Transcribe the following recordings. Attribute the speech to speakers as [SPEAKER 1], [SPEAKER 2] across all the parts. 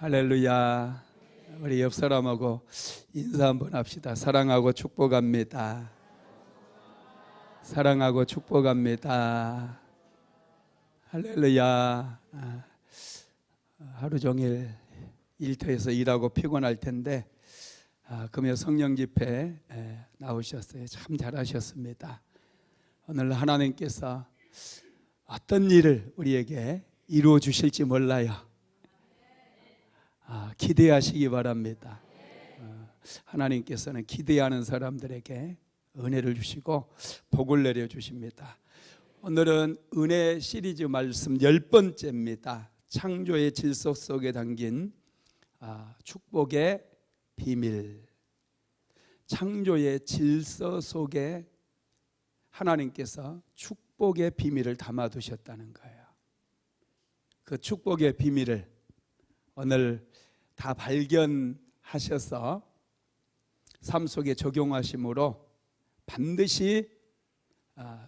[SPEAKER 1] 할렐루야. 우리 옆 사람하고 인사 한번 합시다. 사랑하고 축복합니다. 사랑하고 축복합니다. 할렐루야. 하루 종일 일터에서 일하고 피곤할 텐데 금요 성령 집회 나오셨어요. 참 잘하셨습니다. 오늘 하나님께서 어떤 일을 우리에게 이루어 주실지 몰라요. 기대하시기 바랍니다. 하나님께서는 기대하는 사람들에게 은혜를 주시고 복을 내려 주십니다. 오늘은 은혜 시리즈 말씀 10번째입니다. 창조의 질서 속에 담긴 축복의 비밀. 창조의 질서 속에 하나님께서 축복의 비밀을 담아두셨다는 거예요. 그 축복의 비밀을 오늘 다 발견하셔서 삶 속에 적용하심으로 반드시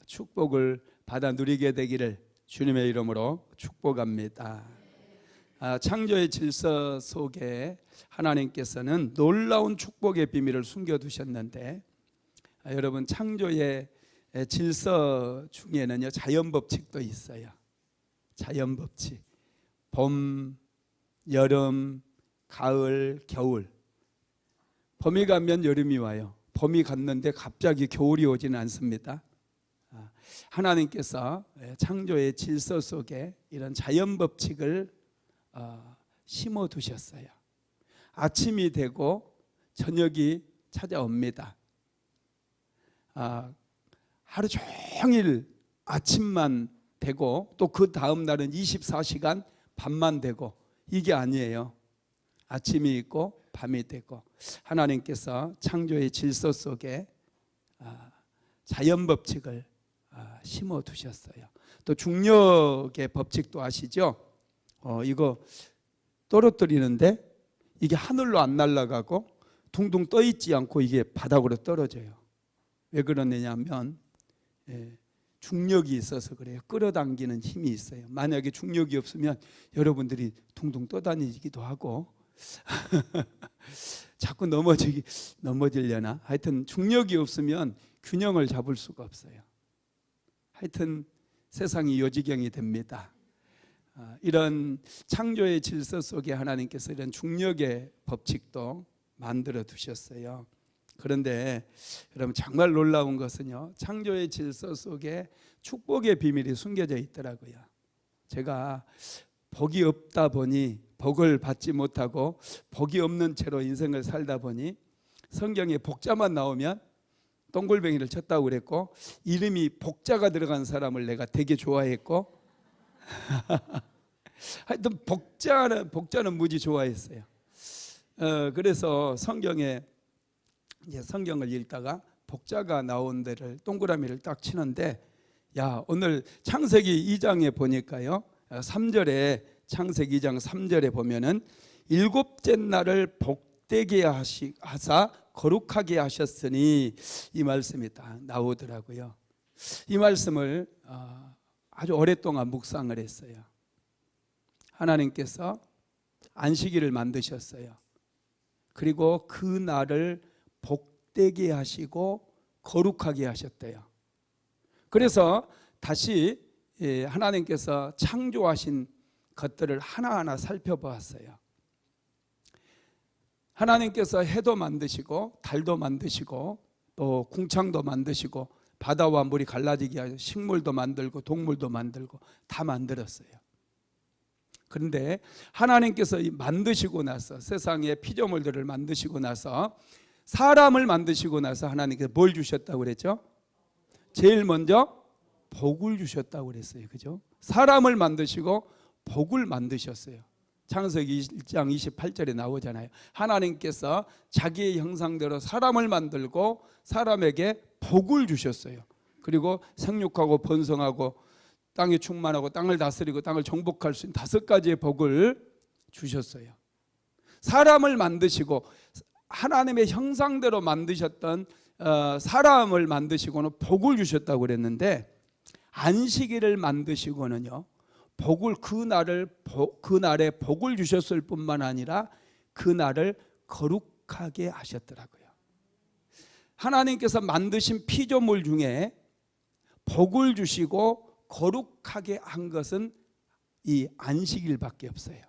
[SPEAKER 1] 축복을 받아 누리게 되기를 주님의 이름으로 축복합니다. 창조의 질서 속에 하나님께서는 놀라운 축복의 비밀을 숨겨두셨는데, 여러분, 창조의 질서 중에는요, 자연법칙도 있어요. 자연법칙. 봄, 여름, 가을, 겨울. 봄이 가면 여름이 와요. 봄이 갔는데 갑자기 겨울이 오지는 않습니다. 하나님께서 창조의 질서 속에 이런 자연법칙을 심어두셨어요. 아침이 되고 저녁이 찾아옵니다. 하루 종일 아침만 되고 또 그 다음 날은 24시간 밤만 되고, 이게 아니에요. 아침이 있고 밤이 되고, 하나님께서 창조의 질서 속에 자연법칙을 심어두셨어요. 또 중력의 법칙도 아시죠? 이거 떨어뜨리는데 이게 하늘로 안 날아가고 둥둥 떠있지 않고 이게 바닥으로 떨어져요. 왜 그러느냐면 중력이 있어서 그래요. 끌어당기는 힘이 있어요. 만약에 중력이 없으면 여러분들이 둥둥 떠다니기도 하고 자꾸 넘어지려나? 하여튼 중력이 없으면 균형을 잡을 수가 없어요. 하여튼 세상이 요지경이 됩니다. 이런 창조의 질서 속에 하나님께서 이런 중력의 법칙도 만들어 두셨어요. 그런데 여러분, 정말 놀라운 것은요, 창조의 질서 속에 축복의 비밀이 숨겨져 있더라고요. 제가 복이 없다 보니, 복을 받지 못하고 복이 없는 채로 인생을 살다 보니 성경에 복자만 나오면 똥골뱅이를 쳤다고 그랬고, 이름이 복자가 들어간 사람을 내가 되게 좋아했고 하여튼 복자는 무지 좋아했어요. 그래서 성경을 읽다가 복자가 나온 데를 동그라미를 딱 치는데, 오늘 창세기 2장에 보니까요, 3절에 창세기 2장 3절에 보면은 일곱째 날을 복되게 하사 거룩하게 하셨으니, 이 말씀이 딱 나오더라고요. 이 말씀을 아주 오랫동안 묵상을 했어요. 하나님께서 안식일을 만드셨어요. 그리고 그 날을 복되게 하시고 거룩하게 하셨대요. 그래서 다시 하나님께서 창조하신 것들을 하나하나 살펴보았어요. 하나님께서 해도 만드시고 달도 만드시고 또 궁창도 만드시고 바다와 물이 갈라지게 하시고 식물도 만들고 동물도 만들고 다 만들었어요. 그런데 하나님께서 만드시고 나서, 세상의 피조물들을 만드시고 나서, 사람을 만드시고 나서 하나님께서 뭘 주셨다고 그랬죠? 제일 먼저 복을 주셨다고 그랬어요. 그죠? 사람을 만드시고 복을 만드셨어요. 창세기 1장 28절에 나오잖아요. 하나님께서 자기의 형상대로 사람을 만들고 사람에게 복을 주셨어요. 그리고 생육하고 번성하고 땅에 충만하고 땅을 다스리고 땅을 정복할 수 있는 5가지의 복을 주셨어요. 사람을 만드시고 하나님의 형상대로 만드셨던 사람을 만드시고는 복을 주셨다고 그랬는데, 안식일을 만드시고는요, 복을 그날에 복을 주셨을 뿐만 아니라 그날을 거룩하게 하셨더라고요. 하나님께서 만드신 피조물 중에 복을 주시고 거룩하게 한 것은 이 안식일밖에 없어요.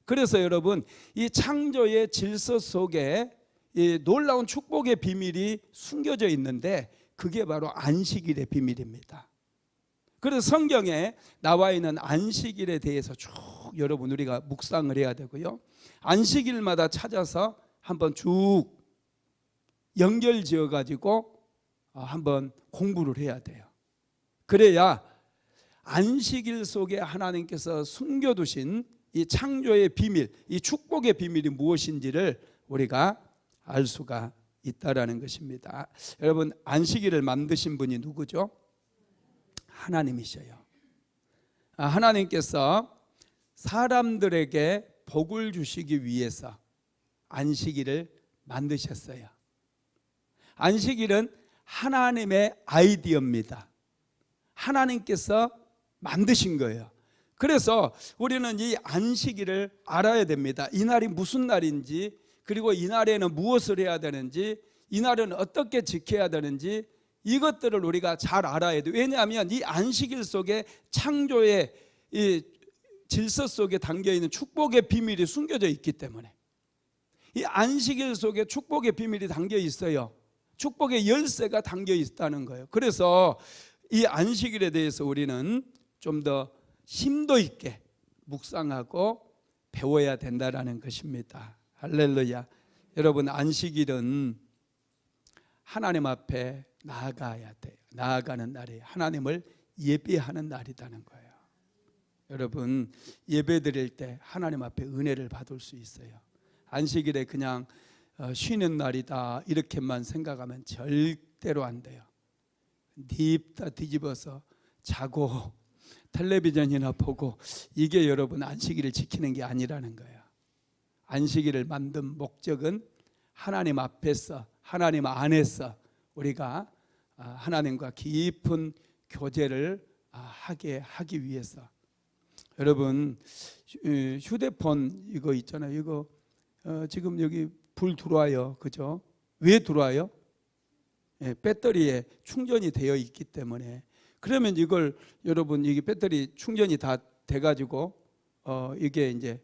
[SPEAKER 1] 그래서 여러분, 이 창조의 질서 속에 이 놀라운 축복의 비밀이 숨겨져 있는데 그게 바로 안식일의 비밀입니다. 그래서 성경에 나와 있는 안식일에 대해서 쭉 여러분 우리가 묵상을 해야 되고요. 안식일마다 찾아서 한번 쭉 연결지어 가지고 한번 공부를 해야 돼요. 그래야 안식일 속에 하나님께서 숨겨두신 이 창조의 비밀, 이 축복의 비밀이 무엇인지를 우리가 알 수가 있다라는 것입니다. 여러분, 안식일을 만드신 분이 누구죠? 하나님이셔요. 하나님께서 사람들에게 복을 주시기 위해서 안식일을 만드셨어요. 안식일은 하나님의 아이디어입니다. 하나님께서 만드신 거예요. 그래서 우리는 이 안식일을 알아야 됩니다. 이 날이 무슨 날인지, 그리고 이 날에는 무엇을 해야 되는지, 이 날은 어떻게 지켜야 되는지, 이것들을 우리가 잘 알아야 돼요. 왜냐하면 이 안식일 속에 창조의 이 질서 속에 담겨있는 축복의 비밀이 숨겨져 있기 때문에, 이 안식일 속에 축복의 비밀이 담겨 있어요. 축복의 열쇠가 담겨 있다는 거예요. 그래서 이 안식일에 대해서 우리는 좀 더 심도 있게 묵상하고 배워야 된다는 것입니다. 할렐루야. 여러분, 안식일은 하나님 앞에 나아가야 돼요. 나아가는 날이 하나님을 예배하는 날이라는 거예요. 여러분, 예배 드릴 때 하나님 앞에 은혜를 받을 수 있어요. 안식일에 그냥 쉬는 날이다 이렇게만 생각하면 절대로 안 돼요. 딥다 뒤집어서 자고 텔레비전이나 보고, 이게 여러분 안식일을 지키는 게 아니라는 거예요. 안식일을 만든 목적은 하나님 앞에서, 하나님 안에서 우리가 하나님과 깊은 교제를 하기 위해서. 여러분, 휴대폰 이거 있잖아요. 이거 지금 여기 불 들어와요. 그죠? 왜 들어와요? 배터리에 충전이 되어 있기 때문에. 그러면 이걸 여러분, 이게 배터리 충전이 다 돼가지고 이게 이제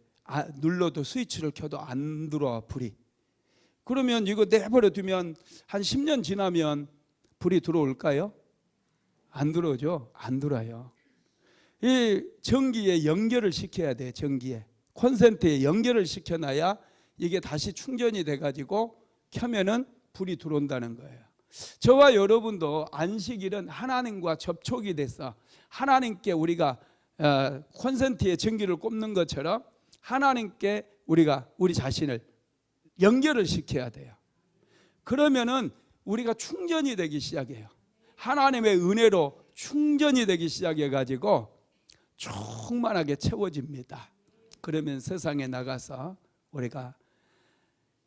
[SPEAKER 1] 눌러도 스위치를 켜도 안 들어와, 불이. 그러면 이거 내버려 두면 한 10년 지나면 불이 들어올까요? 안 들어오죠. 안 들어와요. 이 전기에 연결을 시켜야 돼요. 전기에, 콘센트에 연결을 시켜놔야 이게 다시 충전이 돼가지고 켜면은 불이 들어온다는 거예요. 저와 여러분도 안식일은 하나님과 접촉이 돼서 하나님께 우리가 콘센트에 전기를 꼽는 것처럼 하나님께 우리가 우리 자신을 연결을 시켜야 돼요. 그러면은 우리가 충전이 되기 시작해요. 하나님의 은혜로 충전이 되기 시작해가지고 충만하게 채워집니다. 그러면 세상에 나가서 우리가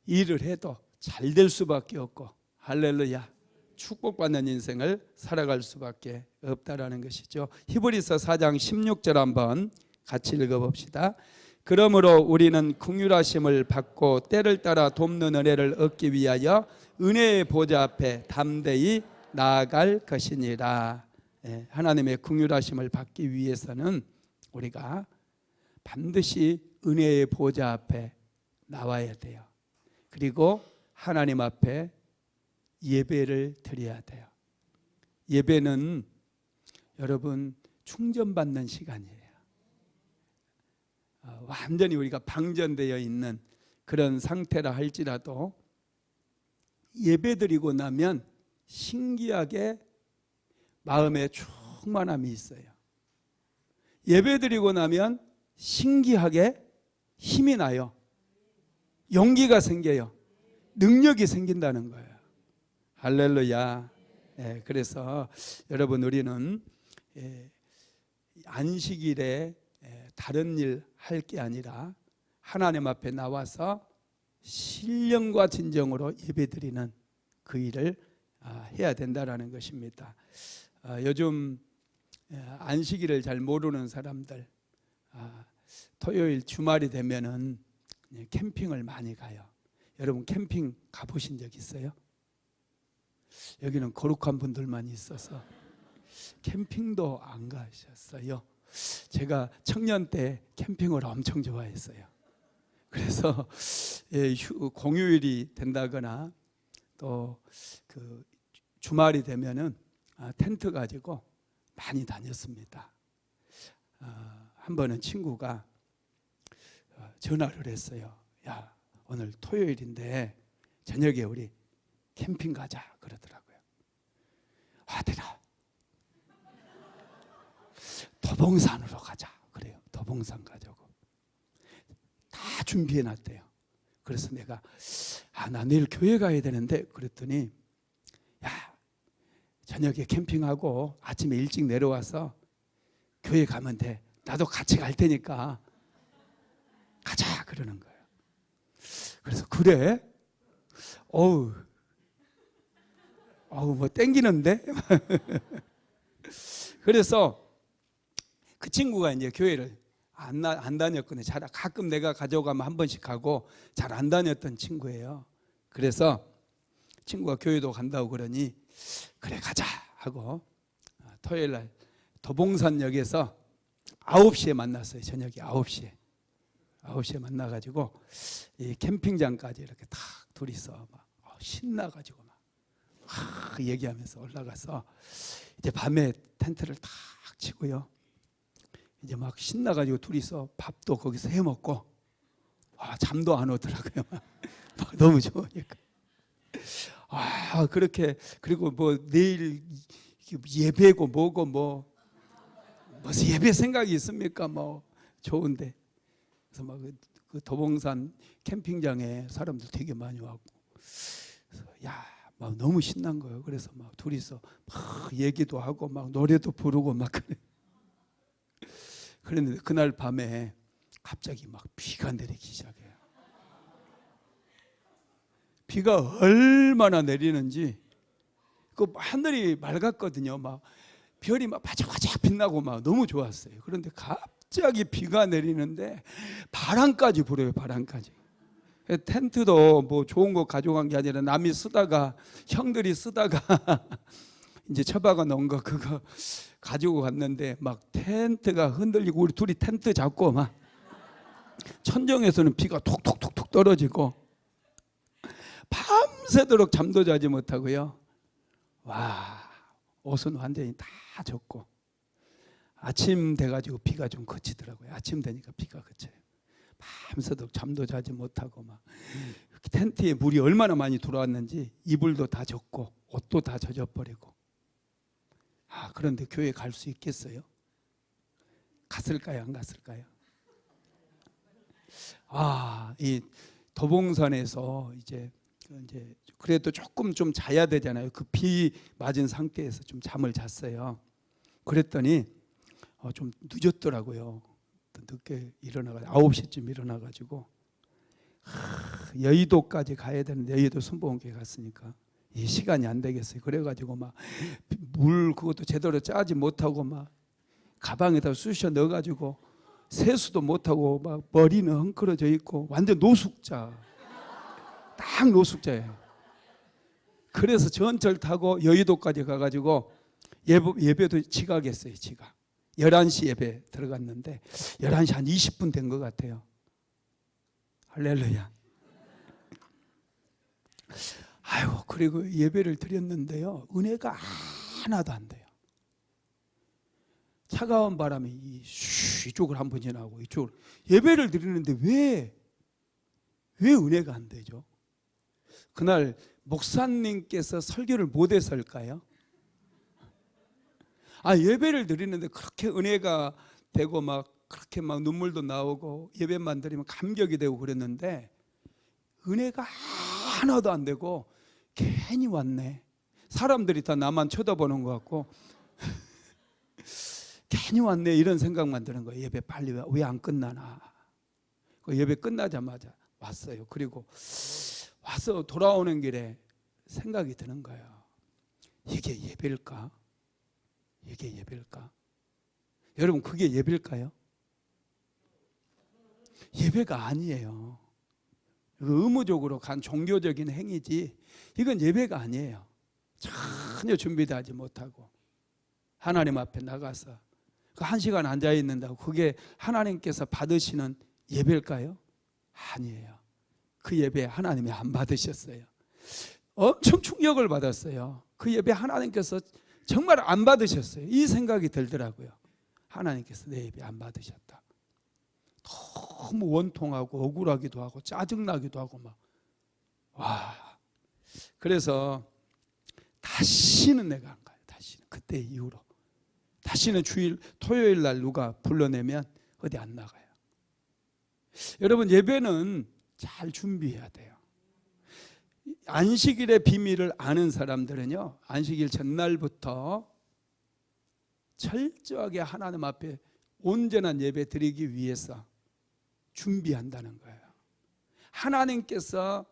[SPEAKER 1] 일을 해도 잘 될 수밖에 없고, 할렐루야, 축복받는 인생을 살아갈 수밖에 없다라는 것이죠. 히브리서 4장 16절 한번 같이 읽어봅시다. 그러므로 우리는 긍휼하심을 받고 때를 따라 돕는 은혜를 얻기 위하여 은혜의 보좌 앞에 담대히 나아갈 것이니라. 하나님의 긍휼하심을 받기 위해서는 우리가 반드시 은혜의 보좌 앞에 나와야 돼요. 그리고 하나님 앞에 예배를 드려야 돼요. 예배는 여러분 충전받는 시간이에요. 완전히 우리가 방전되어 있는 그런 상태라 할지라도 예배 드리고 나면 신기하게 마음에 충만함이 있어요. 예배 드리고 나면 신기하게 힘이 나요. 용기가 생겨요. 능력이 생긴다는 거예요. 할렐루야. 그래서 여러분, 우리는 안식일에 다른 일 할 게 아니라 하나님 앞에 나와서 신령과 진정으로 예배드리는 그 일을 해야 된다라는 것입니다. 요즘 안식일을 잘 모르는 사람들, 토요일 주말이 되면은 캠핑을 많이 가요. 여러분 캠핑 가보신 적 있어요? 여기는 거룩한 분들만 있어서 캠핑도 안 가셨어요. 제가 청년 때 캠핑을 엄청 좋아했어요. 그래서 공휴일이 된다거나 또 그 주말이 되면은 텐트 가지고 많이 다녔습니다. 한 번은 친구가 전화를 했어요. 야, 오늘 토요일인데 저녁에 우리 캠핑 가자 그러더라고요. 아들아, 도봉산으로 가자 그래요. 도봉산 가자고 다 준비해 놨대요. 그래서 내가 나 내일 교회 가야 되는데 그랬더니 야, 저녁에 캠핑하고 아침에 일찍 내려와서 교회 가면 돼. 나도 같이 갈 테니까 가자 그러는 거예요. 그래서 그래? 어우 뭐 땡기는데? 그래서 그 친구가 이제 교회를 안 다녔거든요. 잘 가끔 내가 가져가면 한 번씩 가고 잘 안 다녔던 친구예요. 그래서 친구가 교회도 간다고 그러니 그래 가자 하고 토요일 날 도봉산역에서 9시에 만났어요. 저녁에 9시에 만나가지고 이 캠핑장까지 이렇게 탁 둘이서 막 신나가지고 막 얘기하면서 올라가서 이제 밤에 텐트를 탁 치고요. 이제 막 신나가지고 둘이서 밥도 거기서 해 먹고 잠도 안 오더라고요. 막 너무 좋으니까. 그렇게 그리고 뭐 내일 예배고 뭐고 뭐 무슨 예배 생각이 있습니까? 뭐 좋은데. 그래서 막 그 도봉산 캠핑장에 사람들 되게 많이 왔고, 그래서 막 너무 신난 거예요. 그래서 막 둘이서 막 얘기도 하고 막 노래도 부르고 막 그래. 그랬는데 그날 밤에 갑자기 막 비가 내리기 시작해요. 비가 얼마나 내리는지 그 하늘이 맑았거든요. 막 별이 막 바짝바짝 빛나고 막 너무 좋았어요. 그런데 갑자기 비가 내리는데 바람까지 불어요. 바람까지. 텐트도 뭐 좋은 거 가져간 게 아니라 남이 쓰다가 형들이 쓰다가 이제 처박아 놓은 거 그거 가지고 갔는데 막 텐트가 흔들리고 우리 둘이 텐트 잡고 막 천정에서는 비가 톡톡톡톡 떨어지고 밤새도록 잠도 자지 못하고요. 옷은 완전히 다 젖고 아침 돼가지고 비가 좀 그치더라고요. 아침 되니까 비가 그쳐요. 밤새도록 잠도 자지 못하고 막 텐트에 물이 얼마나 많이 들어왔는지 이불도 다 젖고 옷도 다 젖어버리고. 그런데 교회 갈 수 있겠어요? 갔을까요? 안 갔을까요? 이 도봉산에서 이제 그래도 조금 좀 자야 되잖아요. 그 비 맞은 상태에서 좀 잠을 잤어요. 그랬더니 좀 늦었더라고요. 늦게 일어나가지고 9시쯤 일어나가지고 여의도까지 가야 되는데 여의도 순복음교회 갔으니까 이 시간이 안 되겠어요. 그래가지고 막 물 그것도 제대로 짜지 못하고 막 가방에다 쑤셔 넣어가지고 세수도 못하고 막 머리는 헝클어져 있고 완전 노숙자, 딱 노숙자예요. 그래서 전철 타고 여의도까지 가가지고 예배도 지각했어요. 지각 11시 예배 들어갔는데 11시 한 20분 된 것 같아요. 할렐루야. 그리고 예배를 드렸는데요, 은혜가 하나도 안 돼요. 차가운 바람이 이쪽을 한 번 지나고 이쪽을 예배를 드리는데 왜 은혜가 안 되죠? 그날 목사님께서 설교를 못해서일까요? 예배를 드리는데 그렇게 은혜가 되고 막 그렇게 막 눈물도 나오고 예배만 드리면 감격이 되고 그랬는데 은혜가 하나도 안 되고 괜히 왔네. 사람들이 다 나만 쳐다보는 것 같고 괜히 왔네 이런 생각만 드는 거예요. 예배 빨리 왜 안 끝나나. 예배 끝나자마자 왔어요. 그리고 와서 돌아오는 길에 생각이 드는 거예요. 이게 예배일까? 이게 예배일까? 여러분 그게 예배일까요? 예배가 아니에요. 의무적으로 간 종교적인 행위지 이건 예배가 아니에요. 전혀 준비도 하지 못하고 하나님 앞에 나가서 그 1시간 앉아 있는다고 그게 하나님께서 받으시는 예배일까요? 아니에요. 그 예배 하나님이 안 받으셨어요. 엄청 충격을 받았어요. 그 예배 하나님께서 정말 안 받으셨어요. 이 생각이 들더라고요. 하나님께서 내 예배 안 받으셨다. 너무 원통하고 억울하기도 하고 짜증나기도 하고 막 그래서 다시는 내가 안 가요. 다시는 그때 이후로 다시는 토요일 날 누가 불러내면 어디 안 나가요. 여러분 예배는 잘 준비해야 돼요. 안식일의 비밀을 아는 사람들은요, 안식일 전날부터 철저하게 하나님 앞에 온전한 예배 드리기 위해서 준비한다는 거예요. 하나님께서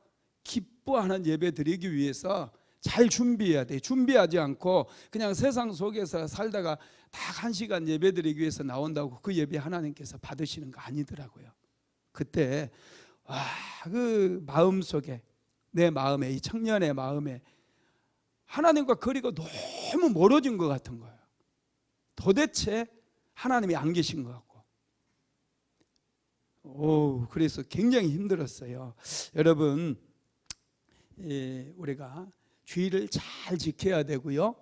[SPEAKER 1] 기뻐하는 예배 드리기 위해서 잘 준비해야 돼요. 준비하지 않고 그냥 세상 속에서 살다가 딱 1시간 예배 드리기 위해서 나온다고 그 예배 하나님께서 받으시는 거 아니더라고요. 그때 그 마음속에 내 마음에 이 청년의 마음에 하나님과 거리가 너무 멀어진 것 같은 거예요. 도대체 하나님이 안 계신 것 같고 그래서 굉장히 힘들었어요. 여러분 우리가 주일을 잘 지켜야 되고요.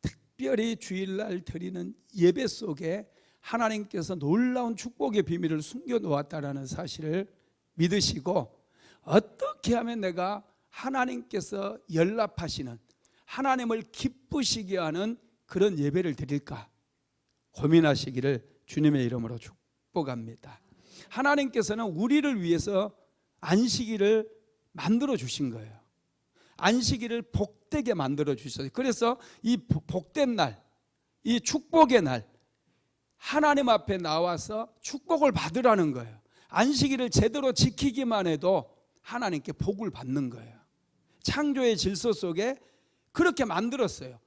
[SPEAKER 1] 특별히 주일날 드리는 예배 속에 하나님께서 놀라운 축복의 비밀을 숨겨놓았다는 사실을 믿으시고 어떻게 하면 내가 하나님께서 연락하시는 하나님을 기쁘시게 하는 그런 예배를 드릴까 고민하시기를 주님의 이름으로 축복합니다. 하나님께서는 우리를 위해서 안식일을 만들어 주신 거예요. 안식일을 복되게 만들어 주셨어요. 그래서 이 복된 날, 이 축복의 날 하나님 앞에 나와서 축복을 받으라는 거예요. 안식일을 제대로 지키기만 해도 하나님께 복을 받는 거예요. 창조의 질서 속에 그렇게 만들었어요.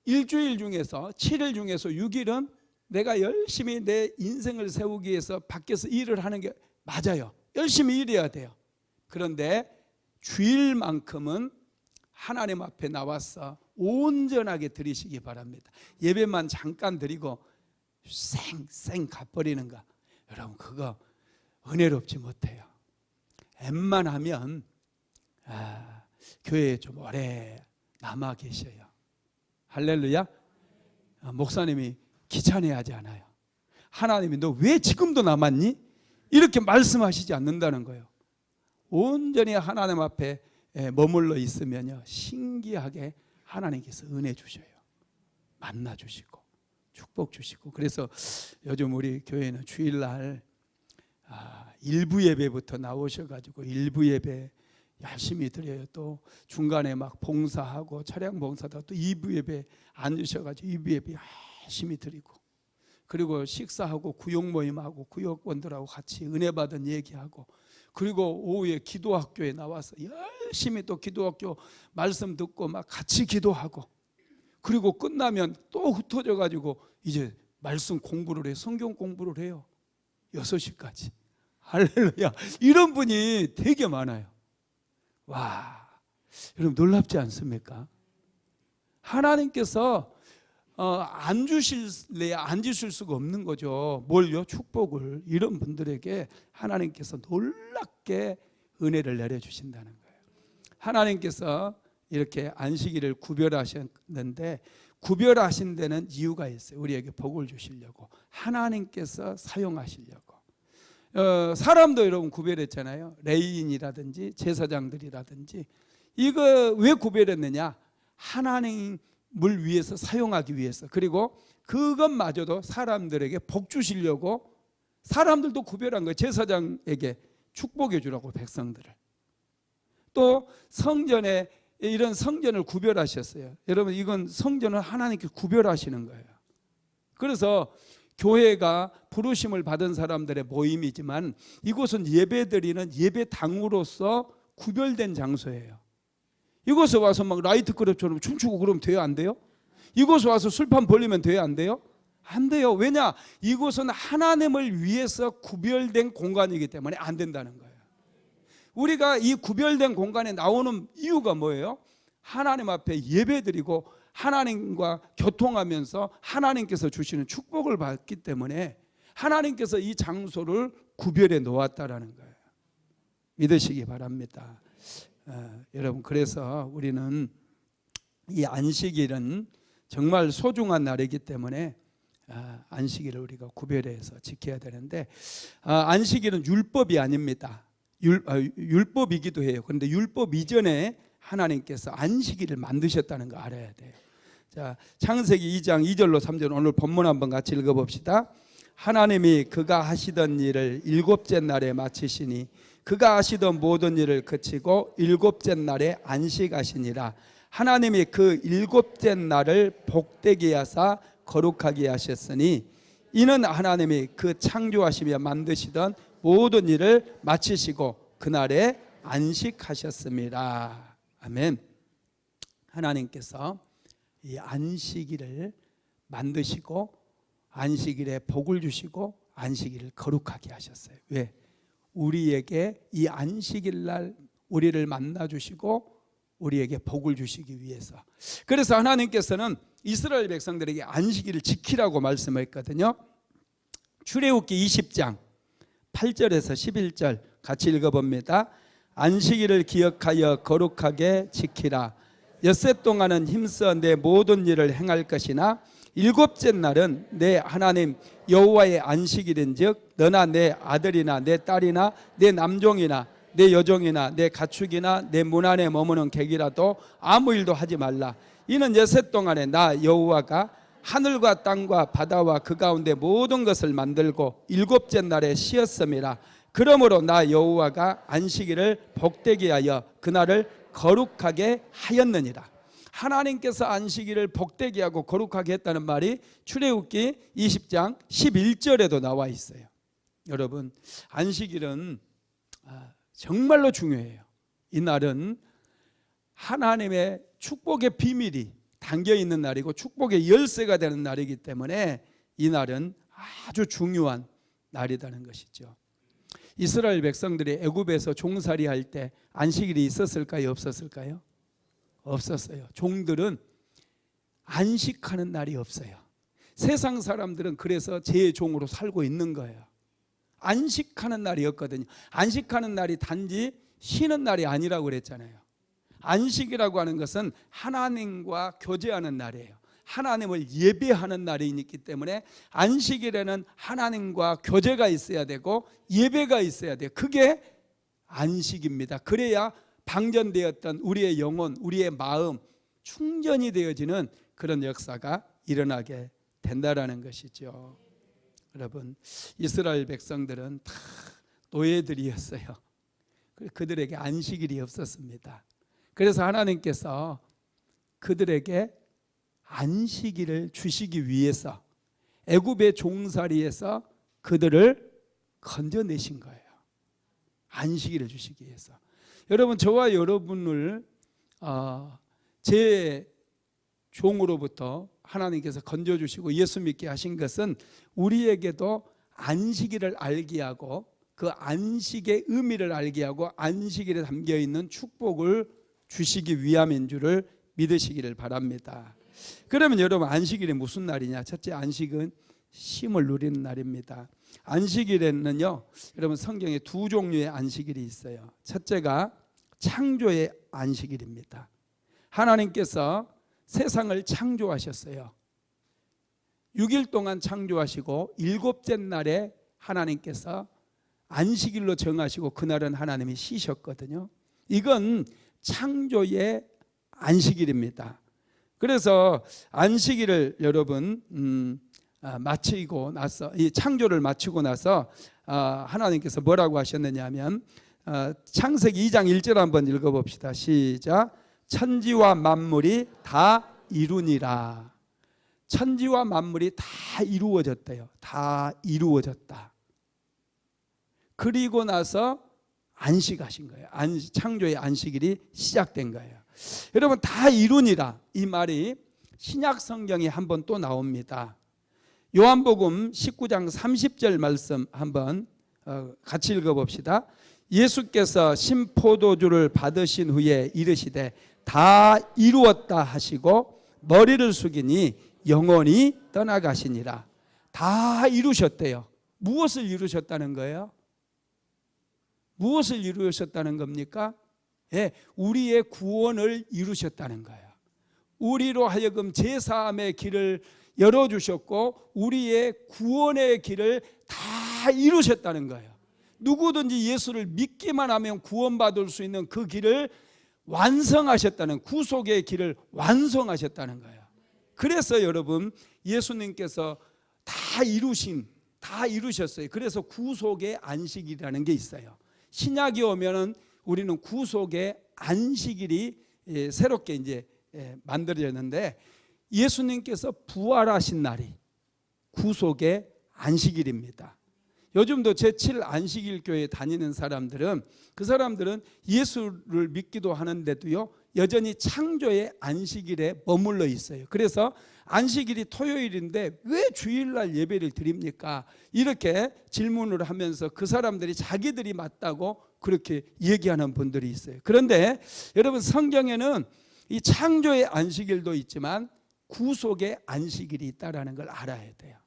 [SPEAKER 1] 일주일 중에서 7일 중에서 6일은 내가 열심히 내 인생을 세우기 위해서 밖에서 일을 하는 게 맞아요. 열심히 일해야 돼요. 그런데 주일만큼은 하나님 앞에 나와서 온전하게 드리시기 바랍니다. 예배만 잠깐 드리고 쌩쌩 가버리는 거 여러분 그거 은혜롭지 못해요. 웬만하면 교회에 좀 오래 남아 계셔요. 할렐루야. 목사님이 귀찮아하지 않아요. 하나님이 너 왜 지금도 남았니? 이렇게 말씀하시지 않는다는 거예요. 온전히 하나님 앞에 머물러 있으면요 신기하게 하나님께서 은혜 주셔요. 만나 주시고 축복 주시고. 그래서 요즘 우리 교회는 주일날 일부 예배부터 나오셔가지고 일부 예배 열심히 드려요. 또 중간에 막 봉사하고 차량 봉사도 또 2부 예배 앉으셔가지고 2부 예배 열심히 드리고, 그리고 식사하고 구역 모임하고 구역원들하고 같이 은혜 받은 얘기하고, 그리고 오후에 기도학교에 나와서 열심히 또 기도학교 말씀 듣고 막 같이 기도하고, 그리고 끝나면 또 흩어져 가지고 이제 말씀 공부를 해요. 성경 공부를 해요. 6시까지. 할렐루야. 이런 분이 되게 많아요. 와, 여러분 놀랍지 않습니까? 하나님께서 안 주실래 안 주실 수가 없는 거죠. 뭘요? 축복을. 이런 분들에게 하나님께서 놀랍게 은혜를 내려주신다는 거예요. 하나님께서 이렇게 안식일을 구별하셨는데, 구별하신 데는 이유가 있어요. 우리에게 복을 주시려고, 하나님께서 사용하시려고. 사람도 여러분 구별했잖아요. 레위인이라든지 제사장들이라든지. 이거 왜 구별했느냐? 하나님을 위해서 사용하기 위해서. 그리고 그것마저도 사람들에게 복 주시려고 사람들도 구별한 거예요. 제사장에게 축복해 주라고 백성들을. 또 성전에 이런 성전을 구별하셨어요. 여러분 이건 성전을 하나님께 구별하시는 거예요. 그래서 교회가 부르심을 받은 사람들의 모임이지만 이곳은 예배드리는 예배당으로서 구별된 장소예요. 이곳에 와서 막 라이트 클럽처럼 춤추고 그러면 돼요? 안 돼요? 이곳에 와서 술판 벌리면 돼요? 안 돼요? 안 돼요. 왜냐? 이곳은 하나님을 위해서 구별된 공간이기 때문에 안 된다는 거예요. 우리가 이 구별된 공간에 나오는 이유가 뭐예요? 하나님 앞에 예배드리고 하나님과 교통하면서 하나님께서 주시는 축복을 받기 때문에 하나님께서 이 장소를 구별해 놓았다라는 거예요. 믿으시기 바랍니다. 여러분, 그래서 우리는 이 안식일은 정말 소중한 날이기 때문에 안식일을 우리가 구별해서 지켜야 되는데, 안식일은 율법이 아닙니다. 율법이기도 해요. 그런데 율법 이전에 하나님께서 안식일을 만드셨다는 거 알아야 돼요. 자, 창세기 2장 2절로 3절 오늘 본문 한번 같이 읽어봅시다. 하나님이 그가 하시던 일을 일곱째 날에 마치시니 그가 하시던 모든 일을 그치고 일곱째 날에 안식하시니라. 하나님이 그 일곱째 날을 복되게 하사 거룩하게 하셨으니 이는 하나님이 그 창조하시며 만드시던 모든 일을 마치시고 그날에 안식하셨습니다. 아멘. 하나님께서 이 안식일을 만드시고 안식일에 복을 주시고 안식일을 거룩하게 하셨어요. 왜? 우리에게 이 안식일 날 우리를 만나 주시고 우리에게 복을 주시기 위해서. 그래서 하나님께서는 이스라엘 백성들에게 안식일을 지키라고 말씀했거든요. 출애굽기 20장 8절에서 11절 같이 읽어봅니다. 안식일을 기억하여 거룩하게 지키라. 엿새 동안은 힘써 내 모든 일을 행할 것이나 일곱째 날은 내 하나님 여호와의 안식일인즉 너나 내 아들이나 내 딸이나 내 남종이나 내 여종이나 내 가축이나 내 문 안에 머무는 객이라도 아무 일도 하지 말라. 이는 엿새 동안에 나 여호와가 하늘과 땅과 바다와 그 가운데 모든 것을 만들고 일곱째 날에 쉬었음이라. 그러므로 나 여호와가 안식일을 복되게 하여 그날을 거룩하게 하였느니라. 하나님께서 안식일을 복되게 하고 거룩하게 했다는 말이 출애굽기 20장 11절에도 나와 있어요. 여러분, 안식일은 정말로 중요해요. 이 날은 하나님의 축복의 비밀이 담겨 있는 날이고 축복의 열쇠가 되는 날이기 때문에 이 날은 아주 중요한 날이라는 것이죠. 이스라엘 백성들이 애굽에서 종살이 할 때 안식일이 있었을까요? 없었을까요? 없었어요. 종들은 안식하는 날이 없어요. 세상 사람들은 그래서 제 종으로 살고 있는 거예요. 안식하는 날이었거든요. 안식하는 날이 단지 쉬는 날이 아니라고 그랬잖아요. 안식이라고 하는 것은 하나님과 교제하는 날이에요. 하나님을 예배하는 날이 있기 때문에 안식일에는 하나님과 교제가 있어야 되고 예배가 있어야 돼요. 그게 안식입니다. 그래야 방전되었던 우리의 영혼, 우리의 마음 충전이 되어지는 그런 역사가 일어나게 된다라는 것이죠. 여러분, 이스라엘 백성들은 다 노예들이었어요. 그들에게 안식일이 없었습니다. 그래서 하나님께서 그들에게 안식일을 주시기 위해서 애굽의 종살이에서 그들을 건져내신 거예요. 안식일을 주시기 위해서. 여러분, 저와 여러분을 제 종으로부터 하나님께서 건져주시고 예수 믿게 하신 것은 우리에게도 안식일을 알게 하고 그 안식의 의미를 알게 하고 안식일에 담겨있는 축복을 주시기 위함인 줄을 믿으시기를 바랍니다. 그러면 여러분, 안식일이 무슨 날이냐? 첫째, 안식은 쉼을 누리는 날입니다. 안식일에는요, 여러분, 성경에 두 종류의 안식일이 있어요. 첫째가 창조의 안식일입니다. 하나님께서 세상을 창조하셨어요. 6일 동안 창조하시고 일곱째 날에 하나님께서 안식일로 정하시고 그날은 하나님이 쉬셨거든요. 이건 창조의 안식일입니다. 그래서 안식일을 여러분 마치고 나서, 이 창조를 마치고 나서 하나님께서 뭐라고 하셨느냐 하면 창세기 2장 1절 한번 읽어봅시다. 시작. 천지와 만물이 다 이루니라. 천지와 만물이 다 이루어졌대요. 다 이루어졌다. 그리고 나서 안식하신 거예요. 창조의 안식일이 시작된 거예요. 여러분, 다 이루니라 이 말이 신약 성경에 한 번 또 나옵니다. 요한복음 19장 30절 말씀 한번 같이 읽어봅시다. 예수께서 신포도주를 받으신 후에 이르시되 다 이루었다 하시고 머리를 숙이니 영원히 떠나가시니라. 다 이루셨대요. 무엇을 이루셨다는 거예요? 무엇을 이루셨다는 겁니까? 예, 우리의 구원을 이루셨다는 거예요. 우리로 하여금 제사함의 길을 열어주셨고 우리의 구원의 길을 다 이루셨다는 거예요. 누구든지 예수를 믿기만 하면 구원받을 수 있는 그 길을 완성하셨다는, 구속의 길을 완성하셨다는 거예요. 그래서 여러분, 예수님께서 다 이루셨어요. 그래서 구속의 안식일이라는 게 있어요. 신약이 오면은 우리는 구속의 안식일이 새롭게 이제 만들어졌는데, 예수님께서 부활하신 날이 구속의 안식일입니다. 요즘도 제7 안식일 교회 다니는 사람들은, 그 사람들은 예수를 믿기도 하는데도요 여전히 창조의 안식일에 머물러 있어요. 그래서 안식일이 토요일인데 왜 주일날 예배를 드립니까? 이렇게 질문을 하면서 그 사람들이 자기들이 맞다고 그렇게 얘기하는 분들이 있어요. 그런데 여러분, 성경에는 이 창조의 안식일도 있지만 구속의 안식일이 있다는 걸 알아야 돼요.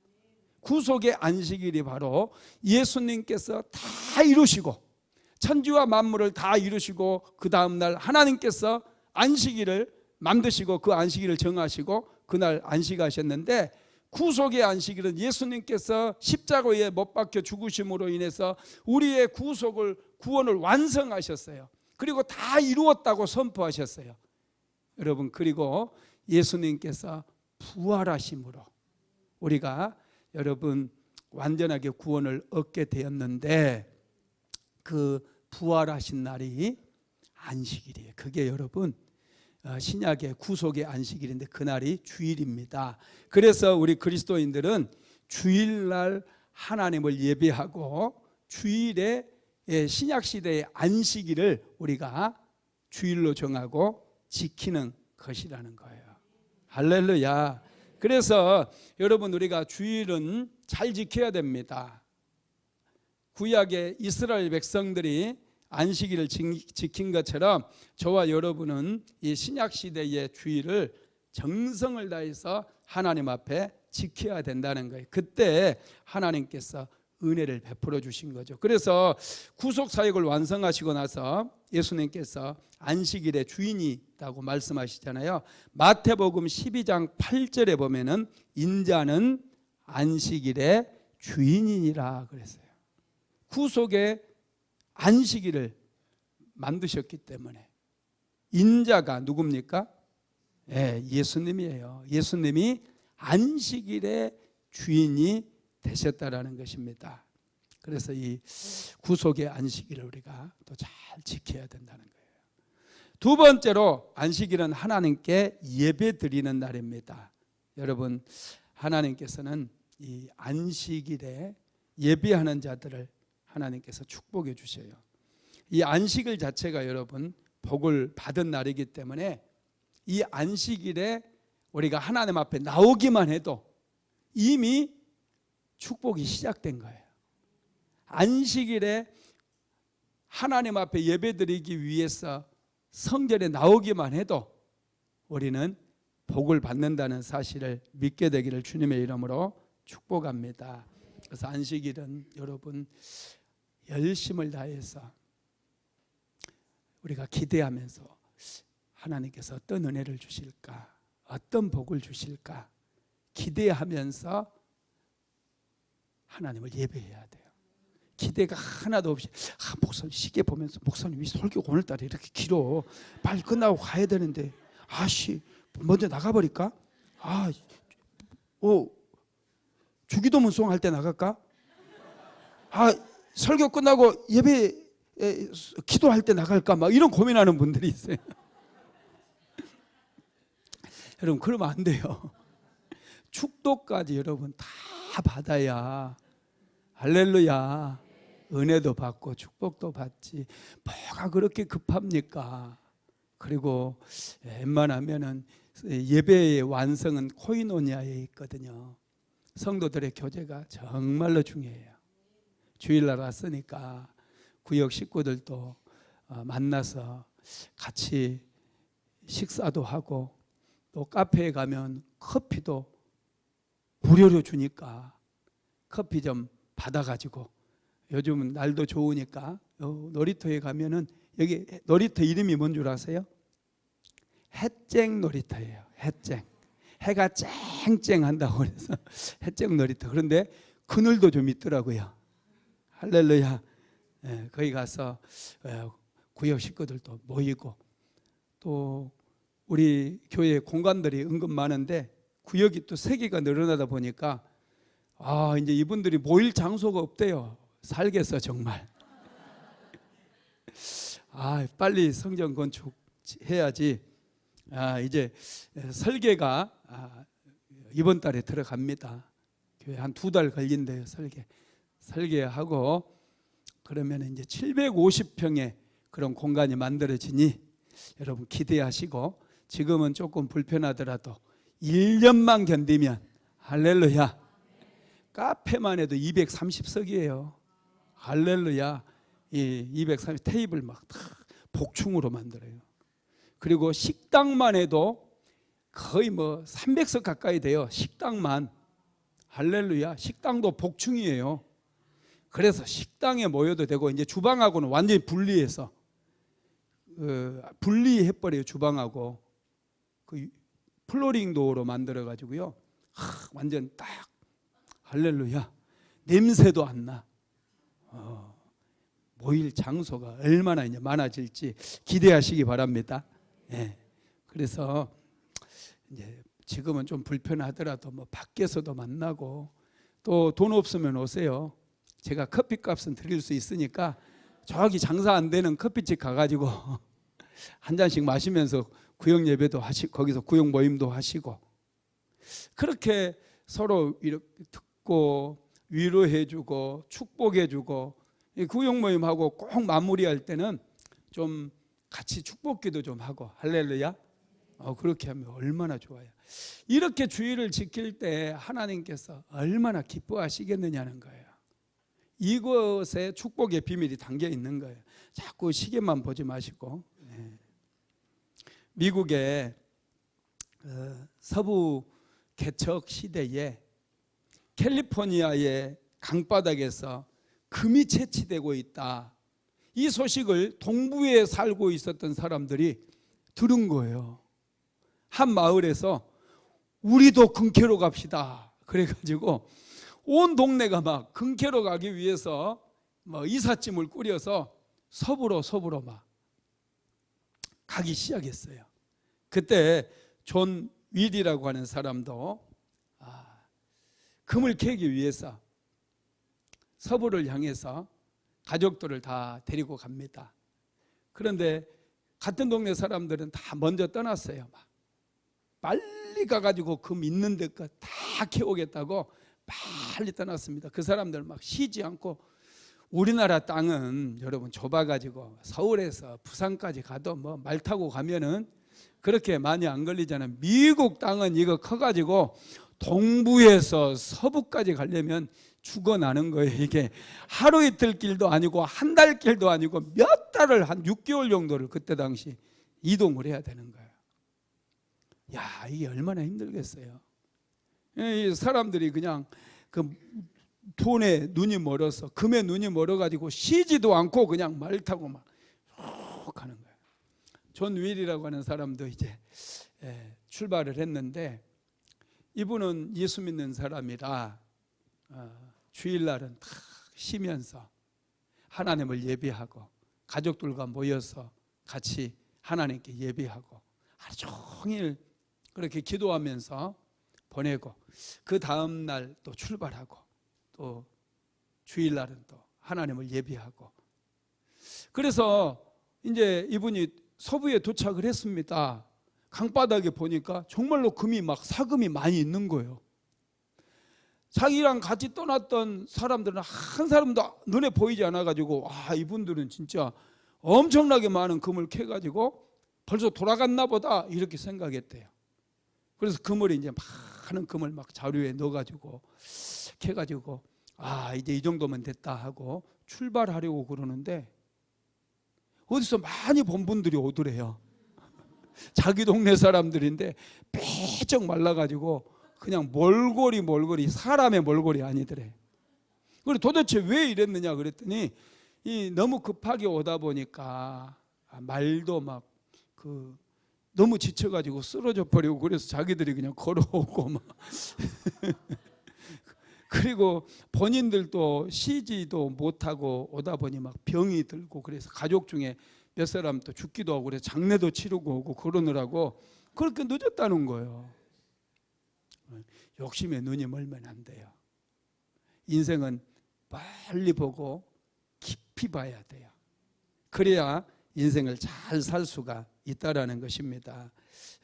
[SPEAKER 1] 구속의 안식일이 바로 예수님께서 다 이루시고 천지와 만물을 다 이루시고 그 다음날 하나님께서 안식일을 만드시고 그 안식일을 정하시고 그날 안식하셨는데, 구속의 안식일은 예수님께서 십자가에 못 박혀 죽으심으로 인해서 우리의 구원을 완성하셨어요. 그리고 다 이루었다고 선포하셨어요. 여러분, 그리고 예수님께서 부활하심으로 우리가 여러분 완전하게 구원을 얻게 되었는데, 그 부활하신 날이 안식일이에요. 그게 여러분 신약의 구속의 안식일인데 그날이 주일입니다. 그래서 우리 그리스도인들은 주일날 하나님을 예배하고 주일에 신약시대의 안식일을 우리가 주일로 정하고 지키는 것이라는 거예요. 할렐루야. 그래서 여러분, 우리가 주일은 잘 지켜야 됩니다. 구약의 이스라엘 백성들이 안식일을 지킨 것처럼 저와 여러분은 이 신약시대의 주일을 정성을 다해서 하나님 앞에 지켜야 된다는 거예요. 그때 하나님께서 은혜를 베풀어 주신 거죠. 그래서 구속사역을 완성하시고 나서 예수님께서 안식일의 주인이라고 말씀하시잖아요. 마태복음 12장 8절에 보면은 인자는 안식일의 주인이니라 그랬어요. 구속의 안식일을 만드셨기 때문에 인자가 누굽니까? 예수님이에요. 예수님이 안식일의 주인이 되셨다라는 것입니다. 그래서 이 구속의 안식일을 우리가 또 잘 지켜야 된다는 거예요. 두 번째로, 안식일은 하나님께 예배 드리는 날입니다. 여러분, 하나님께서는 이 안식일에 예배하는 자들을 하나님께서 축복해 주셔요. 이 안식일 자체가 여러분 복을 받은 날이기 때문에 이 안식일에 우리가 하나님 앞에 나오기만 해도 이미 축복이 시작된 거예요. 안식일에 하나님 앞에 예배드리기 위해서 성전에 나오기만 해도 우리는 복을 받는다는 사실을 믿게 되기를 주님의 이름으로 축복합니다. 그래서 안식일은 여러분 열심을 다해서 우리가 기대하면서 하나님께서 어떤 은혜를 주실까, 어떤 복을 주실까 기대하면서 하나님을 예배해야 돼요. 기대가 하나도 없이 목사님 시계 보면서 목사님 이 설교 오늘따라 이렇게 길어, 빨리 끝나고 가야 되는데 먼저 나가버릴까? 주기도문 수행할 때 나갈까? 설교 끝나고 예배 기도할 때 나갈까? 막 이런 고민하는 분들이 있어요. 여러분, 그러면 안 돼요. 축도까지 여러분 다 받아야 할렐루야 은혜도 받고 축복도 받지, 뭐가 그렇게 급합니까? 그리고 웬만하면은 예배의 완성은 코이노니아에 있거든요. 성도들의 교제가 정말로 중요해요. 주일날 왔으니까 구역 식구들도 만나서 같이 식사도 하고, 또 카페에 가면 커피도 무료로 주니까 커피 좀 받아가지고, 요즘은 날도 좋으니까 놀이터에 가면은, 여기 놀이터 이름이 뭔 줄 아세요? 햇쨍 놀이터예요. 햇쨍. 해가 쨍쨍한다고 그래서 햇쨍 놀이터. 그런데 그늘도 좀 있더라고요. 할렐루야. 거기 가서 구역 식구들도 모이고, 또 우리 교회 공간들이 은근 많은데 구역이 또 세기가 늘어나다 보니까 이제 이분들이 모일 장소가 없대요. 살겠어 정말. 빨리 성전 건축해야지. 이제 설계가 이번 달에 들어갑니다. 교회 한 2달 걸린대요. 설계하고 그러면 이제 750평의 그런 공간이 만들어지니 여러분 기대하시고, 지금은 조금 불편하더라도 1년만 견디면, 할렐루야, 카페만 해도 230석이에요. 할렐루야. 이 230 테이블 막 복층으로 만들어요. 그리고 식당만 해도 거의 뭐 300석 가까이 돼요. 식당만. 할렐루야. 식당도 복층이에요. 그래서 식당에 모여도 되고, 이제 주방하고는 완전히 분리해서 분리해버려요. 주방하고 그 플로링 도어로 만들어 가지고요. 완전 딱, 할렐루야, 냄새도 안 나. 모일 장소가 얼마나 이제 많아질지 기대하시기 바랍니다. 그래서 이제 지금은 좀 불편하더라도 뭐 밖에서도 만나고, 또 돈 없으면 오세요. 제가 커피값은 드릴 수 있으니까 저기 장사 안 되는 커피집 가가지고 한 잔씩 마시면서 구역 예배도 하시고, 거기서 구역 모임도 하시고, 그렇게 서로 이렇게 듣고 위로해주고 축복해주고, 이 구역 모임하고 꼭 마무리할 때는 좀 같이 축복기도 좀 하고, 할렐루야. 그렇게 하면 얼마나 좋아요. 이렇게 주의를 지킬 때 하나님께서 얼마나 기뻐하시겠느냐는 거예요. 이것에 축복의 비밀이 담겨 있는 거예요. 자꾸 시계만 보지 마시고. 미국의 서부 개척 시대에 캘리포니아의 강바닥에서 금이 채취되고 있다, 이 소식을 동부에 살고 있었던 사람들이 들은 거예요. 한 마을에서 우리도 금캐로 갑시다 그래가지고 온 동네가 막 금캐로 가기 위해서 뭐 이삿짐을 꾸려서 서부로 막 가기 시작했어요. 그때 존 윌이라고 하는 사람도 금을 캐기 위해서 서부를 향해서 가족들을 다 데리고 갑니다. 그런데 같은 동네 사람들은 다 먼저 떠났어요. 막 빨리 가가지고 금 있는 데까지 다 캐오겠다고 빨리 떠났습니다. 그 사람들 막 쉬지 않고, 우리나라 땅은 여러분 좁아가지고 서울에서 부산까지 가도 뭐 말 타고 가면은 그렇게 많이 안 걸리잖아요. 미국 땅은 이거 커가지고 동부에서 서부까지 가려면 죽어나는 거예요. 이게 하루 이틀 길도 아니고 한 달 길도 아니고 몇 달을, 한 6개월 정도를 그때 당시 이동을 해야 되는 거예요. 야, 이게 얼마나 힘들겠어요. 이 사람들이 그냥 그 돈에 눈이 멀어서, 금에 눈이 멀어가지고 쉬지도 않고 그냥 말 타고 막 가는 거예요. 존 윌이라고 하는 사람도 이제 출발을 했는데, 이분은 예수 믿는 사람이라 주일날은 다 쉬면서 하나님을 예배하고, 가족들과 모여서 같이 하나님께 예배하고 하루 종일 그렇게 기도하면서 보내고, 그 다음 날 또 출발하고, 또 주일날은 또 하나님을 예배하고. 그래서 이제 이분이 서부에 도착을 했습니다. 강바닥에 보니까 정말로 금이 막 사금이 많이 있는 거예요. 자기랑 같이 떠났던 사람들은 한 사람도 눈에 보이지 않아가지고, 이분들은 진짜 엄청나게 많은 금을 캐가지고 벌써 돌아갔나 보다 이렇게 생각했대요. 그래서 금을 이제 많은 금을 막 자루에 넣어가지고 해가지고 이제 이 정도면 됐다 하고 출발하려고 그러는데 어디서 많이 본 분들이 오더래요. 자기 동네 사람들인데 빼쩍 말라가지고 그냥 몰골이 사람의 몰골이 아니더래. 그래 도대체 왜 이랬느냐 그랬더니 너무 급하게 오다 보니까 말도 막 너무 지쳐가지고 쓰러져 버리고 그래서 자기들이 그냥 걸어오고 막 그리고 본인들도 쉬지도 못하고 오다 보니 막 병이 들고 그래서 가족 중에 몇 사람 또 죽기도 하고 그래서 장례도 치르고 오고 그러느라고 그렇게 늦었다는 거예요. 욕심에 눈이 멀면 안 돼요. 인생은 빨리 보고 깊이 봐야 돼요. 그래야 인생을 잘 살 수가 있다라는 것입니다.